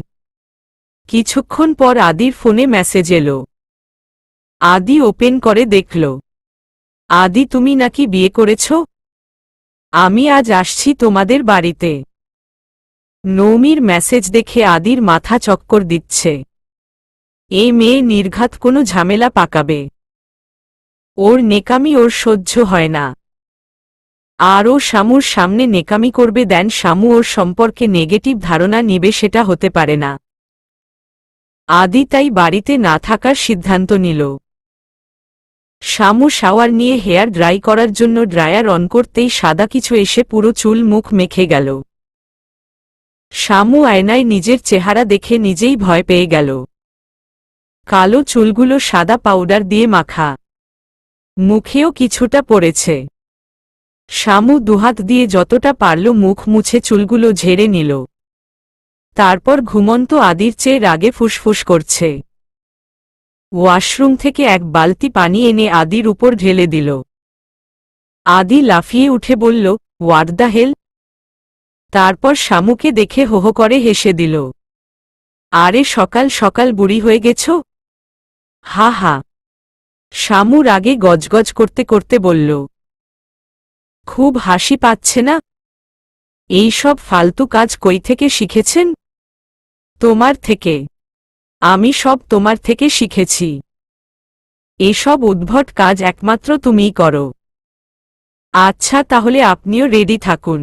কিছুক্ষণ পর আদির ফোনে মেসেজ এলো। আদি ওপেন করে দেখল, আদি, তুমি নাকি বিয়ে করেছ? আমি আজ আসছি তোমাদের বাড়িতে। নৌমির মেসেজ দেখে আদির মাথা চক্কর দিচ্ছে। এই মেয়ে নির্ঘাত কোনো ঝামেলা পাকাবে। ওর নেকামি ওর সহ্য হয় না। আর ও শামুর সামনে নেকামি করবে, দেন শামু ওর সম্পর্কে নেগেটিভ ধারণা নিবে, সেটা হতে পারে না। আদি তাই বাড়িতে না থাকার সিদ্ধান্ত নিল। শামু শাওয়ার নিয়ে হেয়ার ড্রাই করার জন্য ড্রায়ার অন করতেই সাদা কিছু এসে পুরো চুল মুখ মেখে গেল। শামু আয়নায় নিজের চেহারা দেখে নিজেই ভয় পেয়ে গেল। কালো চুলগুলো সাদা পাউডার দিয়ে মাখা। মুখেও কিছুটা পড়েছে। শামু দুহাত দিয়ে যতটা পারল মুখ মুছে চুলগুলো ঝেড়ে নিল। তারপর ঘুমন্ত আদির চেয়ে রাগে ফুসফুস করছে। ওয়াশরুম থেকে এক বালতি পানি এনে আদির উপর ঢেলে দিল। আদি লাফিয়ে উঠে বলল, হোয়াট দ্য হেল? তারপর শামুকে দেখে হোহো করে হেসে দিল। আরে, সকাল সকাল বুড়ি হয়ে গেছ? হা হা। শামু রাগে গজগজ করতে করতে বলল, খুব হাসি পাচ্ছে না? এই সব ফালতু কাজ কই থেকে শিখেছেন? তোমার থেকে। আমি সব তোমার থেকে শিখেছি। এসব উদ্ভট কাজ একমাত্র তুমিই করো। আচ্ছা, তাহলে আপনিও রেডি থাকুন।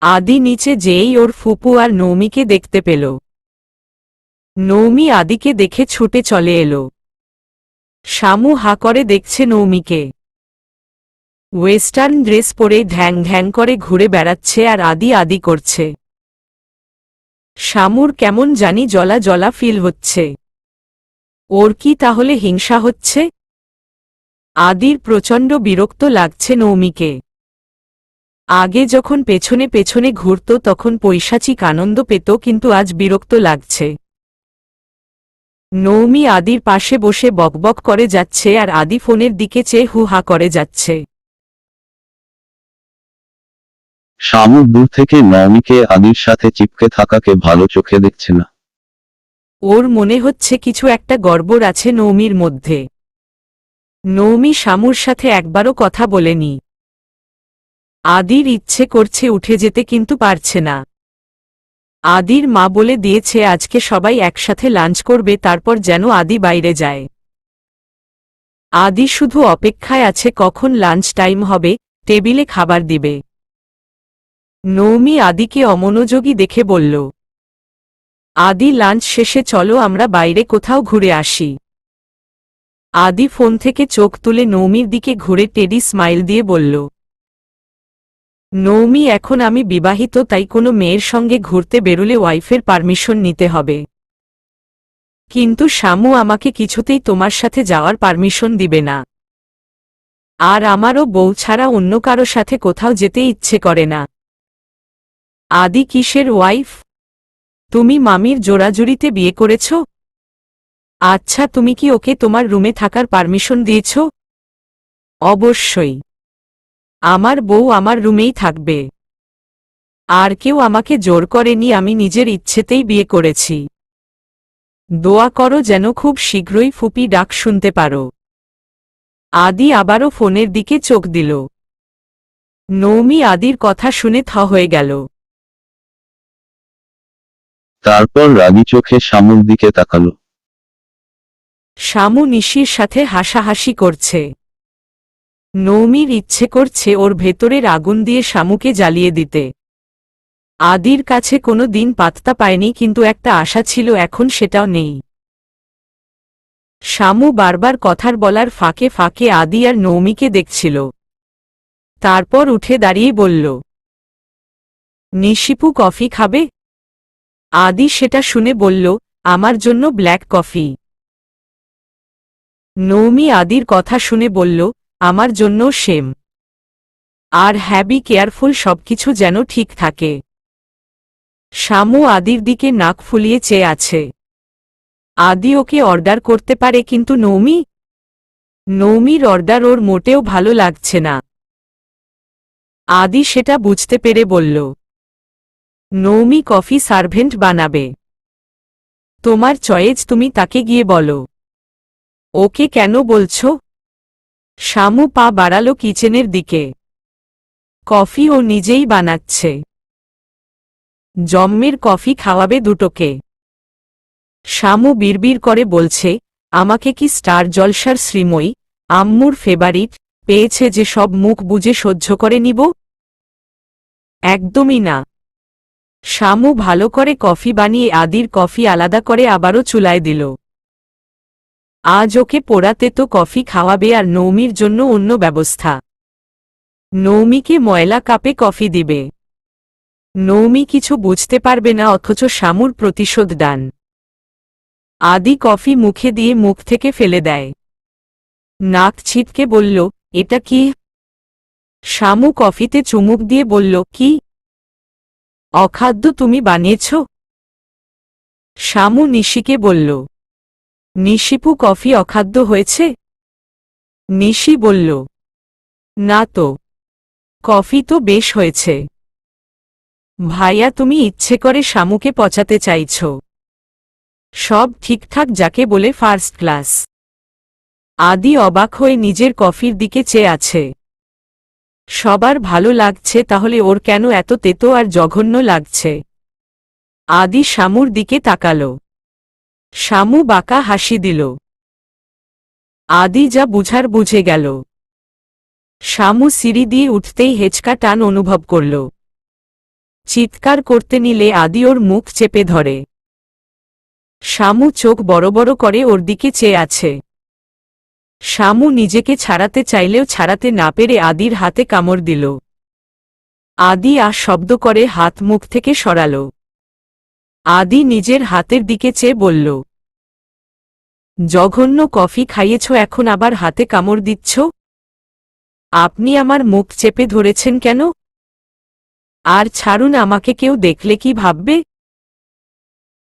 আদি নিচে যেই ওর ফুপু আর নৌমিকে দেখতে পেল। নৌমি আদিকে দেখে ছুটে চলে এলো। শামু হা করে দেখছে নৌমিকে। ওয়েস্টার্ন ড্রেস পরে ঢ্যাং ঢ্যাং করে ঘুরে বেড়াচ্ছে আর আদি আদি করছে। শামুর কেমন জানি জলা জলা ফিল হচ্ছে। ওর কি তাহলে হিংসা হচ্ছে? আদির প্রচণ্ড বিরক্ত লাগছে নৌমিকে। আগে যখন পেছনে পেছনে ঘুরত তখন পৈশাচিক আনন্দ পেত, কিন্তু আজ বিরক্ত লাগছে। নৌমি আদির পাশে বসে বকবক করে যাচ্ছে আর আদি ফোনের দিকে চেয়ে হু হা করে যাচ্ছে। শামু দূর থেকে নওমিকে আদির সাথে চিপকে থাকাকে ভালো চোখে দেখছে না। ওর মনে হচ্ছে কিছু একটা গড়বড় আছে নৌমির মধ্যে। নৌমি শামুর সাথে একবারও কথা বলেনি। আদির ইচ্ছে করছে উঠে যেতে, কিন্তু পারছে না। আদির মা বলে দিয়েছে আজকে সবাই একসাথে লাঞ্চ করবে, তারপর যেন আদি বাইরে যায়। আদি শুধু অপেক্ষায় আছে কখন লাঞ্চ টাইম হবে, টেবিলে খাবার দিবে। নৌমি আদিকে অমনোযোগী দেখে বলল, আদি লাঞ্চ শেষে চলো আমরা বাইরে কোথাও ঘুরে আসি। আদি ফোন থেকে চোখ তুলে নৌমির দিকে ঘুরে টেডি স্মাইল দিয়ে বলল, নৌমি এখন আমি বিবাহিত, তাই কোনো মেয়ের সঙ্গে ঘুরতে বেরুলে ওয়াইফের পারমিশন নিতে হবে। কিন্তু শামু আমাকে কিছুতেই তোমার সাথে যাওয়ার পারমিশন দিবে না। আর আমারও বউ ছাড়া অন্য কারো সাথে কোথাও যেতে ইচ্ছে করে না। আদি কিসের ওয়াইফ? তুমি মামির জোড়াজুড়িতে বিয়ে করেছ? আচ্ছা, তুমি কি ওকে তোমার রুমে থাকার পারমিশন দিয়েছ? অবশ্যই। আমার বউ আমার রুমেই থাকবে। আর কেউ আমাকে জোর করেনি, আমি নিজের ইচ্ছেতেই বিয়ে করেছি। দোয়া করো যেন খুব শীঘ্রই ফুপি ডাক শুনতে পারো। আদি আবারও ফোনের দিকে চোখ দিল। নৌমি আদির কথা শুনে থ হয়ে গেল। তারপর রাগী চোখে শামুর দিকে তাকালো। শামু নিশির সাথে হাসাহাসি করছে। নৌমির ইচ্ছে করছে ওর ভেতরের আগুন দিয়ে শামুকে জ্বালিয়ে দিতে। আদির কাছে কোনো দিন পাত্তা পায়নি, কিন্তু একটা আশা ছিল, এখন সেটাও নেই। শামু বারবার কথার বলার ফাঁকে ফাঁকে আদি আর নৌমিকে দেখছিল। তারপর উঠে দাঁড়িয়ে বলল, নিশিপু কফি খাবে? আদি সেটা শুনে বলল, আমার জন্য ব্ল্যাক কফি। নৌমি আদির কথা শুনে বলল, আমার জন্য সেম। আর হ্যাবি কেয়ারফুল, সবকিছু যেন ঠিক থাকে। শামু আদির দিকে নাক ফুলিয়ে চেয়ে আছে। আদি ওকে অর্ডার করতে পারে, কিন্তু নৌমির অর্ডার ওর মোটেও ভালো লাগছে না। আদি সেটা বুঝতে পেরে বলল, নৌমি কফি সার্ভেন্ট বানাবে। তোমার চয়েজ, তুমি তাকে গিয়ে বলো। ওকে কেন বলছো? শামু পা বাড়ালো কিচেনের দিকে। কফি ও নিজেই বানাচ্ছে। জম্মের কফি খাওয়াবে দুটোকে। শামু বিড়বিড় করে বলছে, আমাকে কি স্টার জলসার শ্রীময়ী, আম্মুর ফেভারিট, পেয়েছে যে সব মুখ বুজে সহ্য করে নিব? একদমই না। শামু ভালো করে কফি বানিয়ে আদির কফি আলাদা করে আবারও চুলায় দিল। আজ ওকে পোড়াতে তো কফি খাওয়াবে, আর নৌমির জন্য অন্য ব্যবস্থা। নৌমিকে ময়লা কাপে কফি দিবে। নৌমি কিছু বুঝতে পারবে না, অথচ শামুর প্রতিশোধ দান। আদি কফি মুখে দিয়ে মুখ থেকে ফেলে দেয়। নাক ছিটকে বলল, এটা কি? শামু কফিতে চুমুক দিয়ে বলল, কি অখাদ্য তুমি বানিয়েছ? শামু নিশিকে বলল, নিশিপু কফি অখাদ্য হয়েছে? নিশি বলল, না তো, কফি তো বেশ হয়েছে। ভাইয়া, তুমি ইচ্ছে করে শামুকে পচাতে চাইছ। সব ঠিকঠাক যাকে বলে ফার্স্ট ক্লাস। আদি অবাক হয়ে নিজের কফির দিকে চেয়ে আছে। সবার ভালো লাগছে, তাহলে ওর কেন এত তেতো আর জঘন্য লাগছে? আদি শামুর দিকে তাকালো। শামু বাঁকা হাসি দিল। আদি যা বুঝার বুঝে গেল। শামু সিঁড়ি দিয়ে উঠতেই হেঁচকা টান অনুভব করল। চিৎকার করতে নিলে আদি ওর মুখ চেপে ধরে। শামু চোখ বড় বড় করে ওর দিকে চেয়ে আছে। শামু নিজেকে ছাড়াতে চাইলেও ছাড়াতে না পেরে আদির হাতে কামড় দিল। আদি শব্দ করে হাত মুখ থেকে সরাল। আদি নিজের হাতের দিকে চেয়ে বলল, জঘন্য কফি খাইয়েছ, এখন আবার হাতে কামড় দিচ্ছ? আপনি আমার মুখ চেপে ধরেছেন কেন? আর ছাড়ুন, আমাকে কেউ দেখলে কি ভাববে?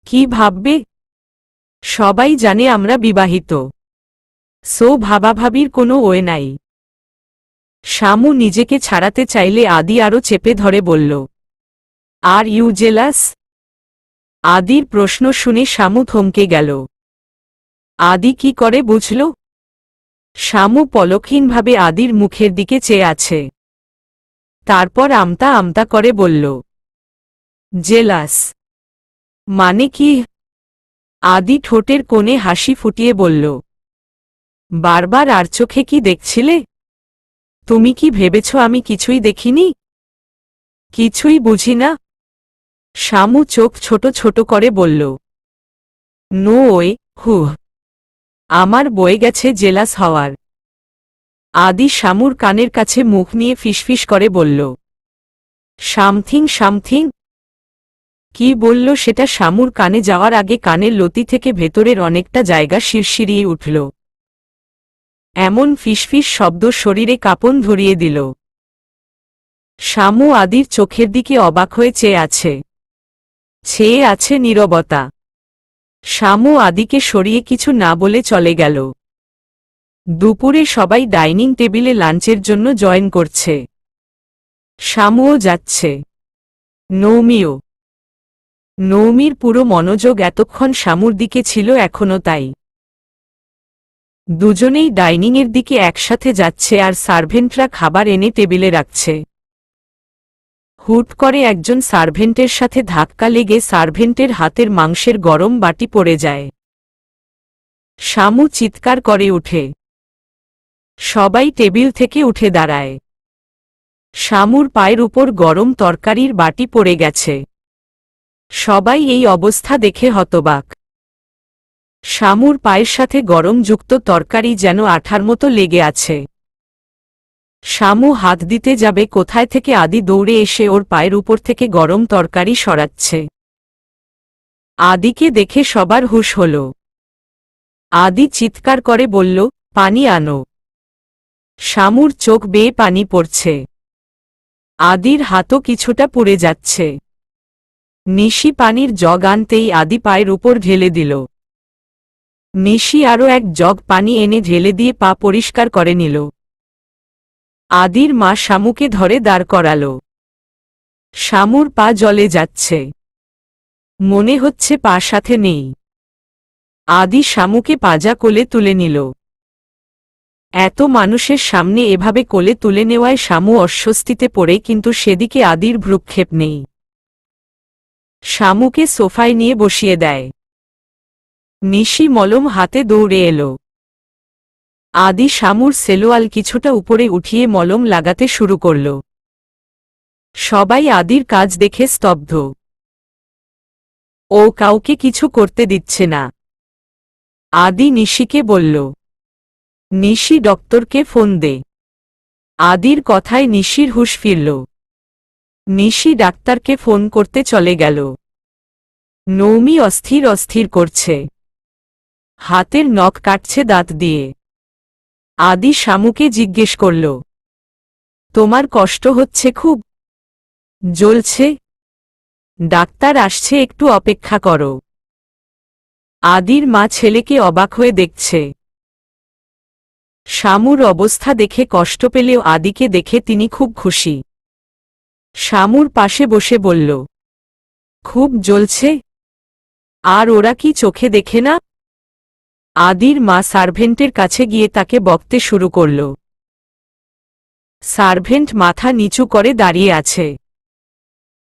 কি ভাববে? সবাই জানে আমরা বিবাহিত। সো ভাবাভাবির কোনো ওয়ে নাই। শামু নিজেকে ছাড়াতে চাইলে আদি আরো চেপে ধরে বলল, আর ইউ জেলাস? আদির প্রশ্ন শুনে শামু থমকে গেল। আদি কি করে বুঝল? শামু পলকহীনভাবে আদির মুখের দিকে চেয়ে আছে। তারপর আমতা আমতা করে বলল, জেলাস মানে কি? আদি ঠোঁটের কোণে হাসি ফুটিয়ে বলল, বারবার আর চোখে কি দেখছিলে? তুমি কি ভেবেছ আমি কিছুই দেখিনি? কিছুই বুঝি না? শামু চোখ ছোট ছোট করে বলল, নো ওয়ে, হুহ, আমার বয়ে গেছে জেলাস হওয়ার। আদি শামুর কানের কাছে মুখ নিয়ে ফিসফিস করে বলল, সামথিং সামথিং। কি বলল সেটা শামুর কানে যাওয়ার আগে কানের লতি থেকে ভেতরের অনেকটা জায়গা শিরশিরিয়ে উঠল। এমন ফিসফিস শব্দ শরীরে কাঁপন ধরিয়ে দিল। শামু আদির চোখের দিকে অবাক হয়ে চেয়ে আছে। ছেয়ে আছে নীরবতা। শামু আদিকে সরিয়ে কিছু না বলে চলে গেল। দুপুরে সবাই ডাইনিং টেবিলে লাঞ্চের জন্য জয়েন করছে। শামুও যাচ্ছে। নৌমিও। নৌমির পুরো মনোযোগ এতক্ষণ শামুর দিকে ছিল, এখনও তাই। দুজনেই ডাইনিংয়ের দিকে একসাথে যাচ্ছে আর সার্ভেন্টরা খাবার এনে টেবিলে রাখছে। হুট করে একজন সার্ভেন্টের সাথে ধাক্কা লেগে সার্ভেন্টের হাতের মাংসের গরম বাটি পড়ে যায়। শামু চিৎকার করে উঠে। সবাই টেবিল থেকে উঠে দাঁড়ায়। শামুর পায়ের উপর গরম তরকারির বাটি পড়ে গেছে। সবাই এই অবস্থা দেখে হতবাক। শামুর পায়ের সাথে গরমযুক্ত তরকারি যেন আঠার মতো লেগে আছে। শামু হাত দিতে যাবে, কোথায় থেকে আদি দৌড়ে এসে ওর পায়ের উপর থেকে গরম তরকারি সরাচ্ছে। আদিকে দেখে সবার হুঁশ হল। আদি চিৎকার করে বলল, পানি আনো। শামুর চোখ বেয়ে পানি পড়ছে। আদির হাতও কিছুটা পুড়ে যাচ্ছে। নিশি পানির জগ আনতেই আদি পায়ের উপর ঢেলে দিল। নিশি আরও এক জগ পানি এনে ঢেলে দিয়ে পা পরিষ্কার করে নিল। আদির মা শামুকে ধরে দাঁড় করাল। শামুর পা জ্বলে যাচ্ছে। মনে হচ্ছে পা সাথে নেই। আদি শামুকে পাজা কোলে তুলে নিল। এত মানুষের সামনে এভাবে কোলে তুলে নেওয়ায় শামু অস্বস্তিতে পড়ে, কিন্তু সেদিকে আদির ভ্রুক্ষেপ নেই। শামুকে সোফায় নিয়ে বসিয়ে দেয়। নিশি মলম হাতে দৌড়ে এলো। আদি শামুর সেলোয়াল কিছুটা উপরে উঠিয়ে মলম লাগাতে শুরু করল। সবাই আদির কাজ দেখে স্তব্ধ। ও কাউকে কিছু করতে দিচ্ছে না। আদি নিশিকে বলল, নিশি ডক্টরকে ফোন দে। আদির কথায় নিশির হুঁশ ফিরল। নিশি ডাক্তারকে ফোন করতে চলে গেল। নৌমি অস্থির অস্থির করছে। হাতের নখ কাটছে দাঁত দিয়ে। আদি শামুকে জিজ্ঞেস করল, তোমার কষ্ট হচ্ছে খুব? জ্বলছে। ডাক্তার আসছে, একটু অপেক্ষা করো। আদির মা ছেলেকে অবাক হয়ে দেখছে। শামুর অবস্থা দেখে কষ্ট পেলেও আদিকে দেখে তিনি খুব খুশি। শামুর পাশে বসে বলল, খুব জ্বলছে? আর ওরা কি চোখে দেখে না? আদির মা সার্ভেন্টের কাছে গিয়ে তাকে বকতে শুরু করল। সার্ভেন্ট মাথা নিচু করে দাঁড়িয়ে আছে।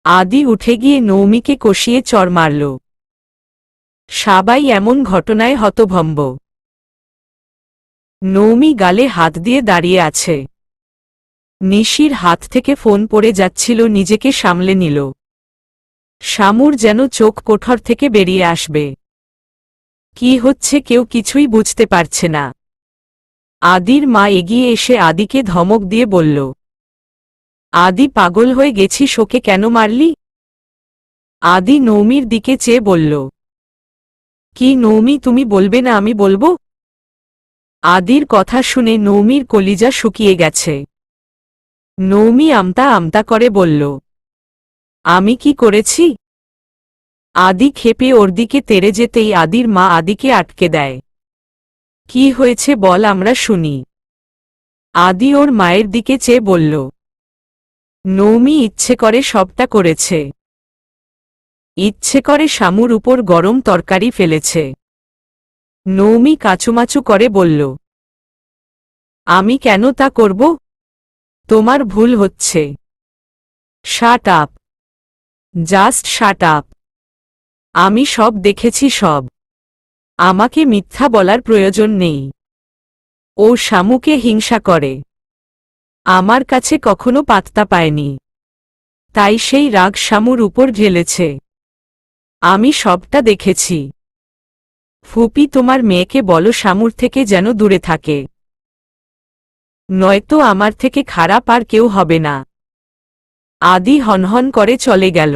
আদি উঠে গিয়ে নৌমিকে কষিয়ে চড় মারল। সবাই এমন ঘটনায় হতভম্ব। নৌমি গালে হাত দিয়ে দাঁড়িয়ে আছে। নিশির হাত থেকে ফোন পড়ে যাচ্ছিল, নিজেকে সামলে নিল। শামুর যেন চোখ কোঠর থেকে বেরিয়ে আসবে। কি হচ্ছে কেউ কিছুই বুঝতে পারছে না। আদির মা এগিয়ে এসে আদিকে ধমক দিয়ে বলল, আদি পাগল হয়ে গেছিস, ওকে কেন মারলি? আদি নৌমির দিকে চেয়ে বলল, কি নৌমি, তুমি বলবে না আমি বলবো? আদির কথা শুনে নৌমির কলিজা শুকিয়ে গেছে। নৌমি আমতা আমতা করে বলল, আমি কি করেছি? আদি ক্ষেপে ওর দিকে তেড়ে যেতেই আদির মা আদিকে আটকে দেয়। কি হয়েছে বল, আমরা শুনি। আদি ওর মায়ের দিকে চেয়ে বলল, নৌমি ইচ্ছে করে সবটা করেছে। ইচ্ছে করে শামুর উপর গরম তরকারি ফেলেছে। নৌমি কাচুমাচু করে বলল, আমি কেন তা করব? তোমার ভুল হচ্ছে। Shut up, just shut up. আমি সব দেখেছি, সব। আমাকে মিথ্যা বলার প্রয়োজন নেই। ও শামুকে হিংসা করে, আমার কাছে কখনো পাত্তা পায়নি, তাই সেই রাগ শামুর উপর ঢেলেছে। আমি সবটা দেখেছি। ফুপি, তোমার মেয়েকে বলো শামুর থেকে যেন দূরে থাকে, নয়তো আমার থেকে খারাপ আর কেউ হবে না। আদি হনহন করে চলে গেল।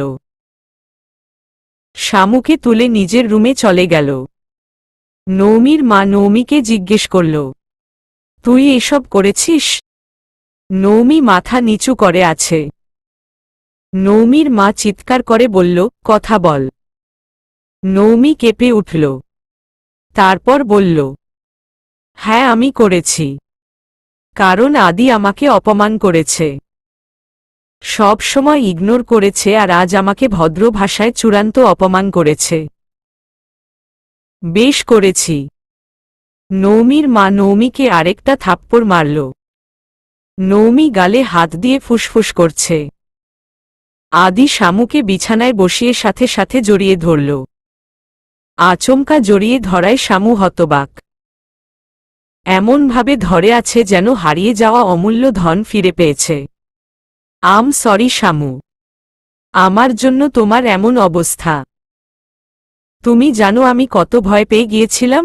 শামুকে তুলে নিজের রুমে চলে গেল। নৌমির মা নৌমিকে জিজ্ঞেস করল, তুই এসব করেছিস? নৌমি মাথা নিচু করে আছে। নৌমির মা চিৎকার করে বলল, কথা বল। নৌমি কেঁপে উঠল। তারপর বলল, হ্যাঁ আমি করেছি, কারণ আদি আমাকে অপমান করেছে, সব সময় ইগনোর করেছে, আর আজ আমাকে ভদ্র ভাষায় চূড়ান্ত অপমান করেছে। বেশ করেছি। নৌমির মা নৌমিকে আরেকটা থাপ্পড় মারল। নৌমি গালে হাত দিয়ে ফুসফুস করছে। আদি শামুকে বিছানায় বসিয়ে সাথে সাথে জড়িয়ে ধরল। আচমকা জড়িয়ে ধরায় শামু হতবাক। এমনভাবে ধরে আছে যেন হারিয়ে যাওয়া অমূল্য ধন ফিরে পেয়েছে। আম সরি শামু, আমার জন্য তোমার এমন অবস্থা। তুমি জানো আমি কত ভয় পেয়ে গিয়েছিলাম?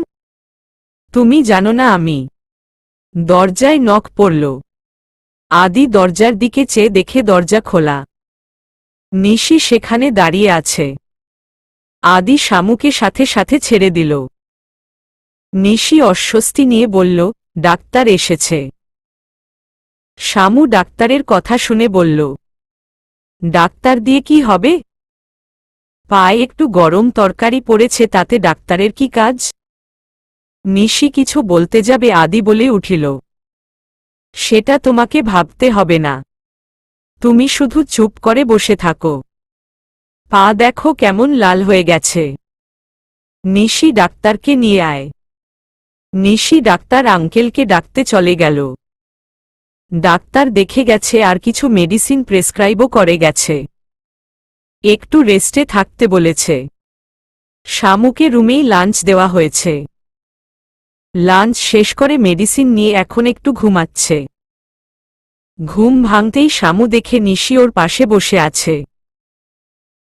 তুমি জানো না আমি। দরজায় নক পড়ল। আদি দরজার দিকে চেয়ে দেখে দরজা খোলা। নিশি সেখানে দাঁড়িয়ে আছে। আদি শামুকে সাথে সাথে ছেড়ে দিল। নিশি অস্বস্তি নিয়ে বলল, ডাক্তার এসেছে। শামু ডাক্তারের কথা শুনে বলল, ডাক্তার দিয়ে কি হবে? পায়ে একটু গরম তরকারি পড়েছে, তাতে ডাক্তারের কি কাজ? নিশি কিছু বলতে যাবে আদি বলে উঠিল, সেটা তোমাকে ভাবতে হবে না, তুমি শুধু চুপ করে বসে থাকো। পা দেখো কেমন লাল হয়ে গেছে। নিশি ডাক্তারকে নিয়ে আয়। নিশি ডাক্তার আঙ্কেলকে ডাকতে চলে গেল। ডাক্তার দেখে গেছে আর কিছু মেডিসিন প্রেসক্রাইবও করে গেছে। একটু রেস্টে থাকতে বলেছে। শামুকে রুমেই লাঞ্চ দেওয়া হয়েছে। লাঞ্চ শেষ করে মেডিসিন নিয়ে এখন একটু ঘুমাচ্ছে। ঘুম ভাঙতেই শামু দেখে নিশি ওর পাশে বসে আছে।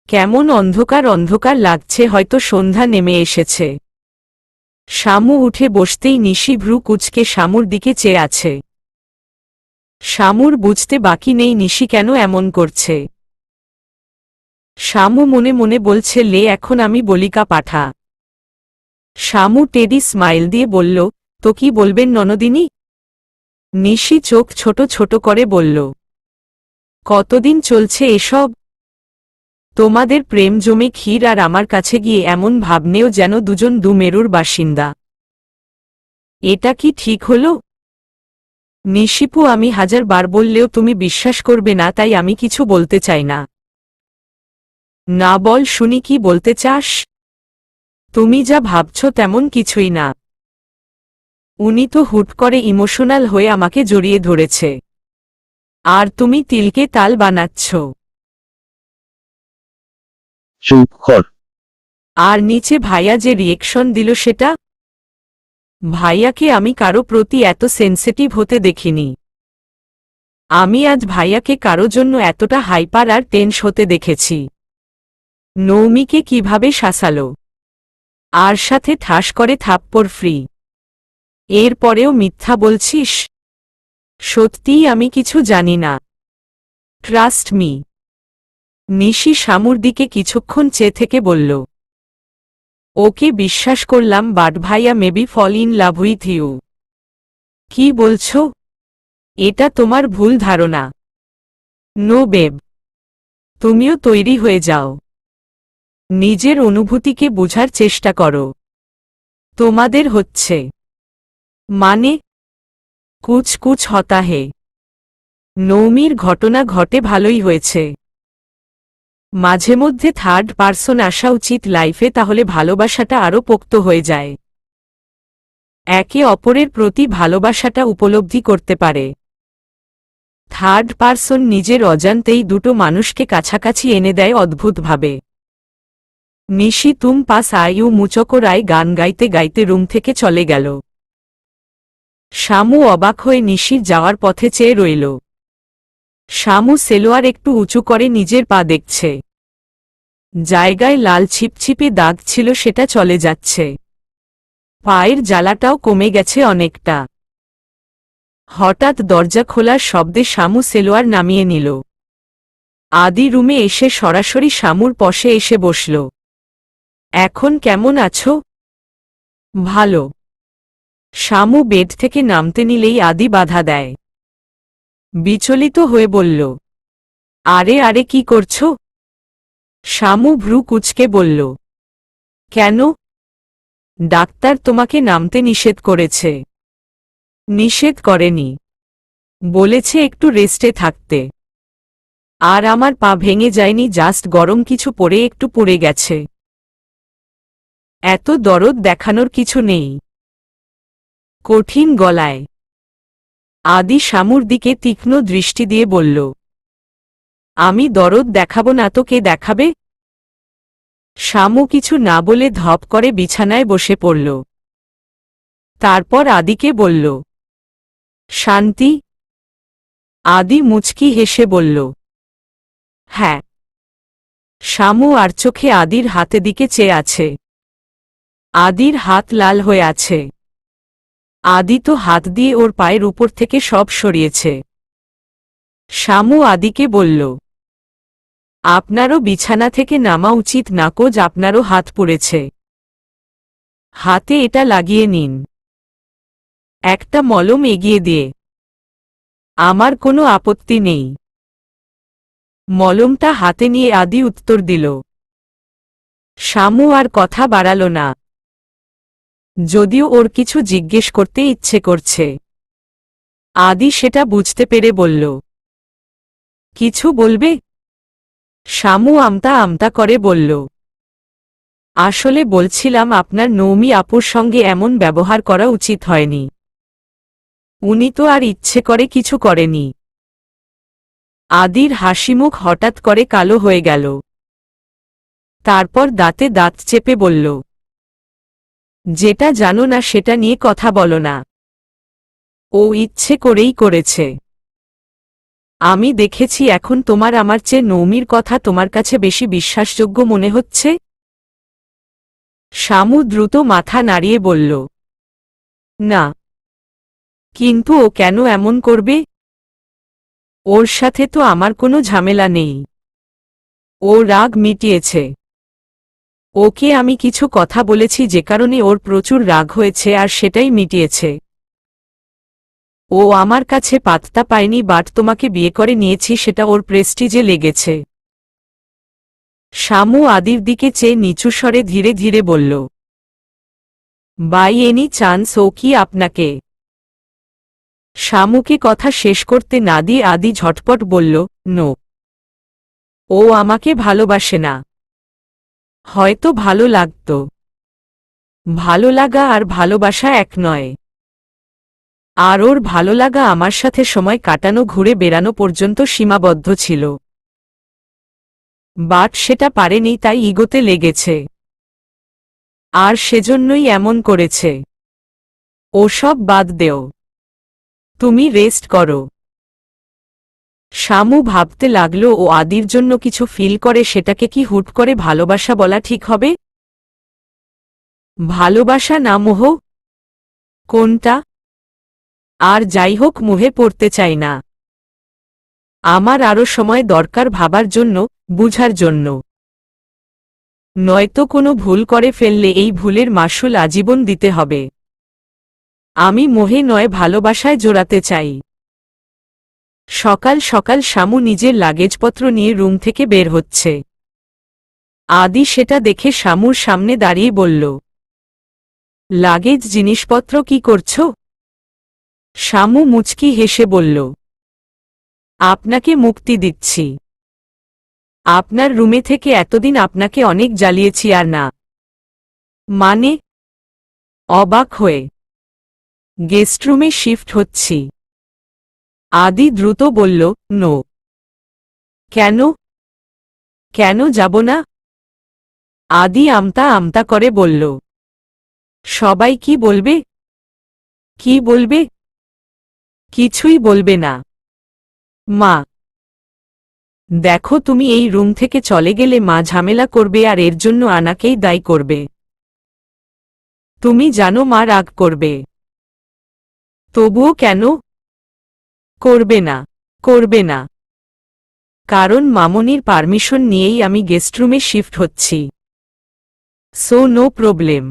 কেমন অন্ধকার অন্ধকার লাগছে, হয়তো সন্ধ্যা নেমে এসেছে। শামু উঠে বসতেই নিশি ভ্রু কুঁচকে শামুর দিকে চেয়ে আছে। শামুর বুঝতে বাকি নেই নিশি কেন এমন করছে। শামু মনে মনে বলছে, লে এখন আমি বলিকা পাঠা। শামু টেডি স্মাইল দিয়ে বলল, তো কি বলবেন ননদিনী? নিশি চোখ ছোট ছোট করে বলল, কতদিন চলছে এসব? তোমাদের প্রেম জমে ক্ষীর, আর আমার কাছে গিয়ে এমন ভাবনেও যেন দুজন দু মেরুর বাসিন্দা। এটা কি ঠিক হলো? নিশিপু, আমি 1000 বার বললেও তুমি বিশ্বাস করবে না, তাই আমি কিছু বলতে চাই না। না বল শুনি, কি বলতে চাস? তুমি যা ভাবছ তেমন কিছুই না। উনি তো হুট করে ইমোশনাল হয়ে আমাকে জড়িয়ে ধরেছে, আর তুমি তিলকে তাল বানাচ্ছ। চুপ কর। আর নিচে ভাইয়া যে রিয়েকশন দিল সেটা? ভাইয়াকে আমি কারো প্রতি এত সেন্সিটিভ হতে দেখিনি। আমি আজ ভাইয়াকে কারো জন্য এতটা হাইপার আর টেন্স হতে দেখেছি। নৌমিকে কিভাবে শাসালো, আর সাথে ঠাস করে থাপ্পড় ফ্রি। এরপরেও মিথ্যা বলছিস? সত্যিই আমি কিছু জানি না, ট্রাস্ট মি। নিশি শামুর দিকে কিছুক্ষণ চেয়ে থেকে বলল, ওকে বিশ্বাস করলাম, বাট ভাইয়া maybe fall in love with you. কি বলছো? এটা তোমার ভুল ধারণা। নো বেব, তুমিও তৈরি হয়ে যাও। নিজের অনুভূতিকে বোঝার চেষ্টা করো। তোমাদের হচ্ছে মানে কুছ কুছ হতা হে। নৌমির ঘটনা ঘটে ভালোই হয়েছে। মাঝে মধ্যে থার্ড পারসন আসা উচিত লাইফে, তাহলে ভালোবাসাটা আরও পোক্ত হয়ে যায়। একে অপরের প্রতি ভালোবাসাটা উপলব্ধি করতে পারে। থার্ড পারসন নিজের অজান্তেই দুটো মানুষকে কাছাকাছি এনে দেয় অদ্ভুতভাবে। নিশি তুম পাস আয়ু মুচকরায় গান গাইতে গাইতে রুম থেকে চলে গেল। শামু অবাক হয়ে নিশির যাওয়ার পথে চেয়ে রইল। শামু সেলোয়ার একটু উঁচু করে নিজের পা দেখছে। জায়গায় লাল ছিপছিপে দাগ ছিল, সেটা চলে যাচ্ছে। পায়ের জ্বালাটাও কমে গেছে অনেকটা। হঠাৎ দরজা খোলার শব্দে শামু সেলোয়ার নামিয়ে নিল। আদি রুমে এসে সরাসরি শামুর পাশে এসে বসল। এখন কেমন আছো? ভালো। শামু বেড থেকে নামতে নিলেই আদি বাধা দেয়। বিচলিত হয়ে বলল, আরে আরে কি করছো? শামু ভ্রু কুঁচকে বলল, কেন? ডাক্তার তোমাকে নামতে নিষেধ করেছে। নিষেধ করেনি, বলেছে একটু রেস্টে থাকতে। আর আমার পা ভেঙে যায়নি, জাস্ট গরম কিছু পড়ে একটু পুড়ে গেছে। এত দরদ দেখানোর কিছু নেই। কঠিন গলায় আদি শামুর দিকে তীক্ষ্ণ দৃষ্টি দিয়ে বলল, আমি দরদ দেখাবো না তো কে দেখাবে? শামু কিছু না বলে ধপ করে বিছানায় বসে পড়ল। তারপর আদিকে বলল, শান্তি। আদি মুচকি হেসে বলল, হ্যাঁ। শামু আর চোখে আদির হাতে দিকে চেয়ে আছে। আদির হাত লাল হয়ে আছে। আদি তো হাত দিয়ে ওর পায়ের উপর থেকে সব সরিয়েছে। শামু আদিকে বলল, আপনারও বিছানা থেকে নামা উচিত না, কোজ আপনারও হাত পুড়েছে। হাতে এটা লাগিয়ে নিন। একটা মলম এগিয়ে দিয়ে। আমার কোনো আপত্তি নেই। মলমটা হাতে নিয়ে আদি উত্তর দিল। শামু আর কথা বাড়াল না, যদিও ওর কিছু জিজ্ঞেস করতে ইচ্ছে করছে। আদি সেটা বুঝতে পেরে বলল, কিছু বলবে? শামু আমতা আমতা করে বলল, আসলে বলছিলাম আপনার নৌমি আপুর সঙ্গে এমন ব্যবহার করা উচিত হয়নি। উনি তো আর ইচ্ছে করে কিছু করেনি। আদির হাসিমুখ হঠাৎ করে কালো হয়ে গেল। তারপর দাঁতে দাঁত চেপে বলল, যেটা জানো না সেটা নিয়ে কথা বলো না। ও ইচ্ছে করেই করেছে। আমি দেখেছি এখন তোমার আমার চেয়ে নৌমির কথা তোমার কাছে বেশি বিশ্বাসযোগ্য মনে হচ্ছে। শামু দ্রুত মাথা নাড়িয়ে বলল, না। কিন্তু ও কেন এমন করবে? ওর সাথে তো আমার কোনো ঝামেলা নেই। ও রাগ মিটিয়েছে। ওকে আমি কিছু কথা বলেছি যে কারণে ওর প্রচুর রাগ হয়েছে, আর সেটাই মিটিয়েছে। ও আমার কাছে পাত্তা পায়নি, বাট তোমাকে বিয়ে করে নিয়েছি সেটা ওর প্রেস্টিজে লেগেছে। শামু আদির দিকে চেয়ে নিচু স্বরে ধীরে ধীরে বলল, বাই এনি চান্স ও কি আপনাকে? শামুকে কথা শেষ করতে না দিয়ে আদি ঝটপট বলল, নো। ও আমাকে ভালোবাসে না। হয়তো ভালো লাগত। ভালো লাগা আর ভালোবাসা এক নয়। আর ওর ভালো লাগা আমার সাথে সময় কাটানো, ঘুরে বেড়ানো পর্যন্ত সীমাবদ্ধ ছিল। বাট সেটা পারেনি, তাই ইগোতে লেগেছে। আর সেজন্যই এমন করেছে। ওসব বাদ দেও, তুমি রেস্ট করো। শামু ভাবতে লাগল, ও আদির জন্য কিছু ফিল করে, সেটাকে কি হুট করে ভালোবাসা বলা ঠিক হবে? ভালোবাসা না মোহ? কোনটা? আর যাই হোক, মোহে পড়তে চাই না। আমার আরও সময় দরকার ভাবার জন্য, বুঝার জন্য। নয়তো কোনো ভুল করে ফেললে এই ভুলের মাসুল আজীবন দিতে হবে। আমি মোহে নয় ভালোবাসায় জোড়াতে চাই। সকাল সকাল শামু নিজের লাগেজপত্র নিয়ে রুম থেকে বের হচ্ছে। আদি সেটা দেখে শামুর সামনে দাঁড়িয়ে বলল, লাগেজ জিনিসপত্র কি করছো? শামু মুচকি হেসে বলল, আপনাকে মুক্তি দিচ্ছি। আপনার রুমে থেকে এতদিন আপনাকে অনেক জ্বালিয়েছি আর না। মানে? অবাক হয়ে, গেস্টরুমে শিফট হচ্ছি। আদি দ্রুত বলল, নো। কেন? কেন যাব না? আদি আমতা আমতা করে বলল, সবাই কি বলবে? কি বলবে? কিছুই বলবে না। মা, দেখো তুমি এই রুম থেকে চলে গেলে মা ঝামেলা করবে আর এর জন্য আনাকেই দায়ী করবে। তুমি জানো মা রাগ করবে। তবুও কেন? করবে না, করবে না। কারণ মামনির পারমিশন নিয়েই আমি গেস্টরুমে শিফট হচ্ছি। So no problem.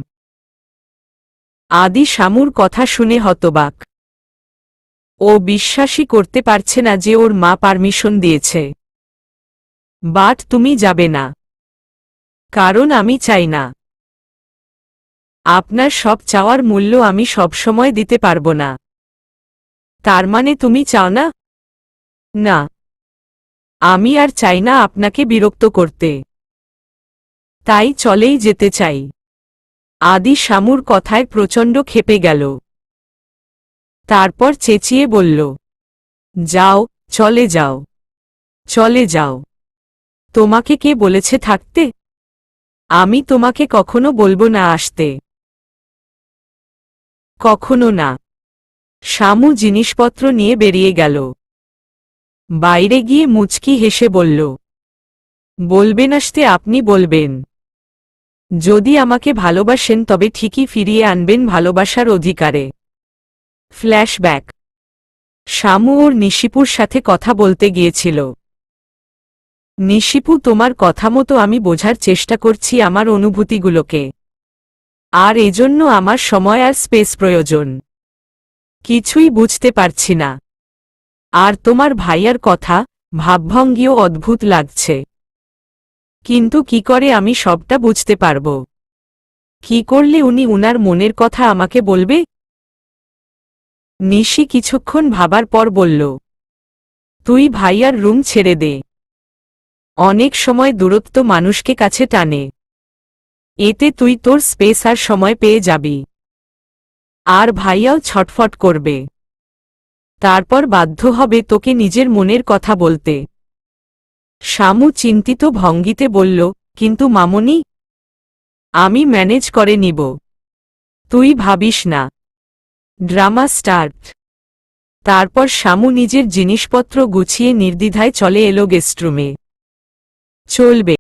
আদি শামুর কথা শুনে হতবাক। ও বিশ্বাসই করতে পারছে না যে ওর মা পারমিশন দিয়েছে। বাট তুমি যাবে না। কারণ আমি চাই না। আপনার সব চাওয়ার মূল্য আমি সবসময় দিতে পারব না। তার মানে তুমি চাও না? না, আমি আর চাই না আপনাকে বিরক্ত করতে। তাই চলেই যেতে চাই। আদি শামুর কথায় প্রচণ্ড ক্ষেপে গেল। তারপর চেঁচিয়ে বলল, যাও, চলে যাও, চলে যাও। তোমাকে কে বলেছে থাকতে? আমি তোমাকে কখনো বলবো না আসতে। কখনো না। শামু জিনিসপত্র নিয়ে বেরিয়ে গেল। বাইরে গিয়ে মুচকি হেসে বলল, বলবেন আসতে আপনি বলবেন। যদি আমাকে ভালোবাসেন তবে ঠিকই ফিরিয়ে আনবেন ভালোবাসার অধিকারে। ফ্ল্যাশব্যাক। শামু ওর নিশিপুর সাথে কথা বলতে গিয়েছিল। নিশিপু, তোমার কথা মতো আমি বোঝার চেষ্টা করছি আমার অনুভূতিগুলোকে। আর এজন্য আমার সময় আর স্পেস প্রয়োজন। কিছুই বুঝতে পারছি না। আর তোমার ভাইয়ার কথা, ভাবভঙ্গিও অদ্ভুত লাগছে। কিন্তু কি করে আমি সবটা বুঝতে পারব? কি করলে উনি উনার মনের কথা আমাকে বলবে? নিশি কিছুক্ষণ ভাবার পর বলল, তুই ভাইয়ার রুম ছেড়ে দে। অনেক সময় দূরত্ব মানুষকে কাছে টানে। এতে তুই তোর স্পেস আর সময় পেয়ে যাবি। আর ভাইয়াও ছটফট করবে। তারপর বাধ্য হবে তোকে নিজের মনের কথা বলতে। শামু চিন্তিত ভঙ্গিতে বলল, কিন্তু মামনি, আমি ম্যানেজ করে নিব। তুই ভাবিস না। Drama start. তারপর শামু নিজের জিনিসপত্র গুছিয়ে নির্দ্বিধায় চলে এলো গেস্টরুমে। চলবে।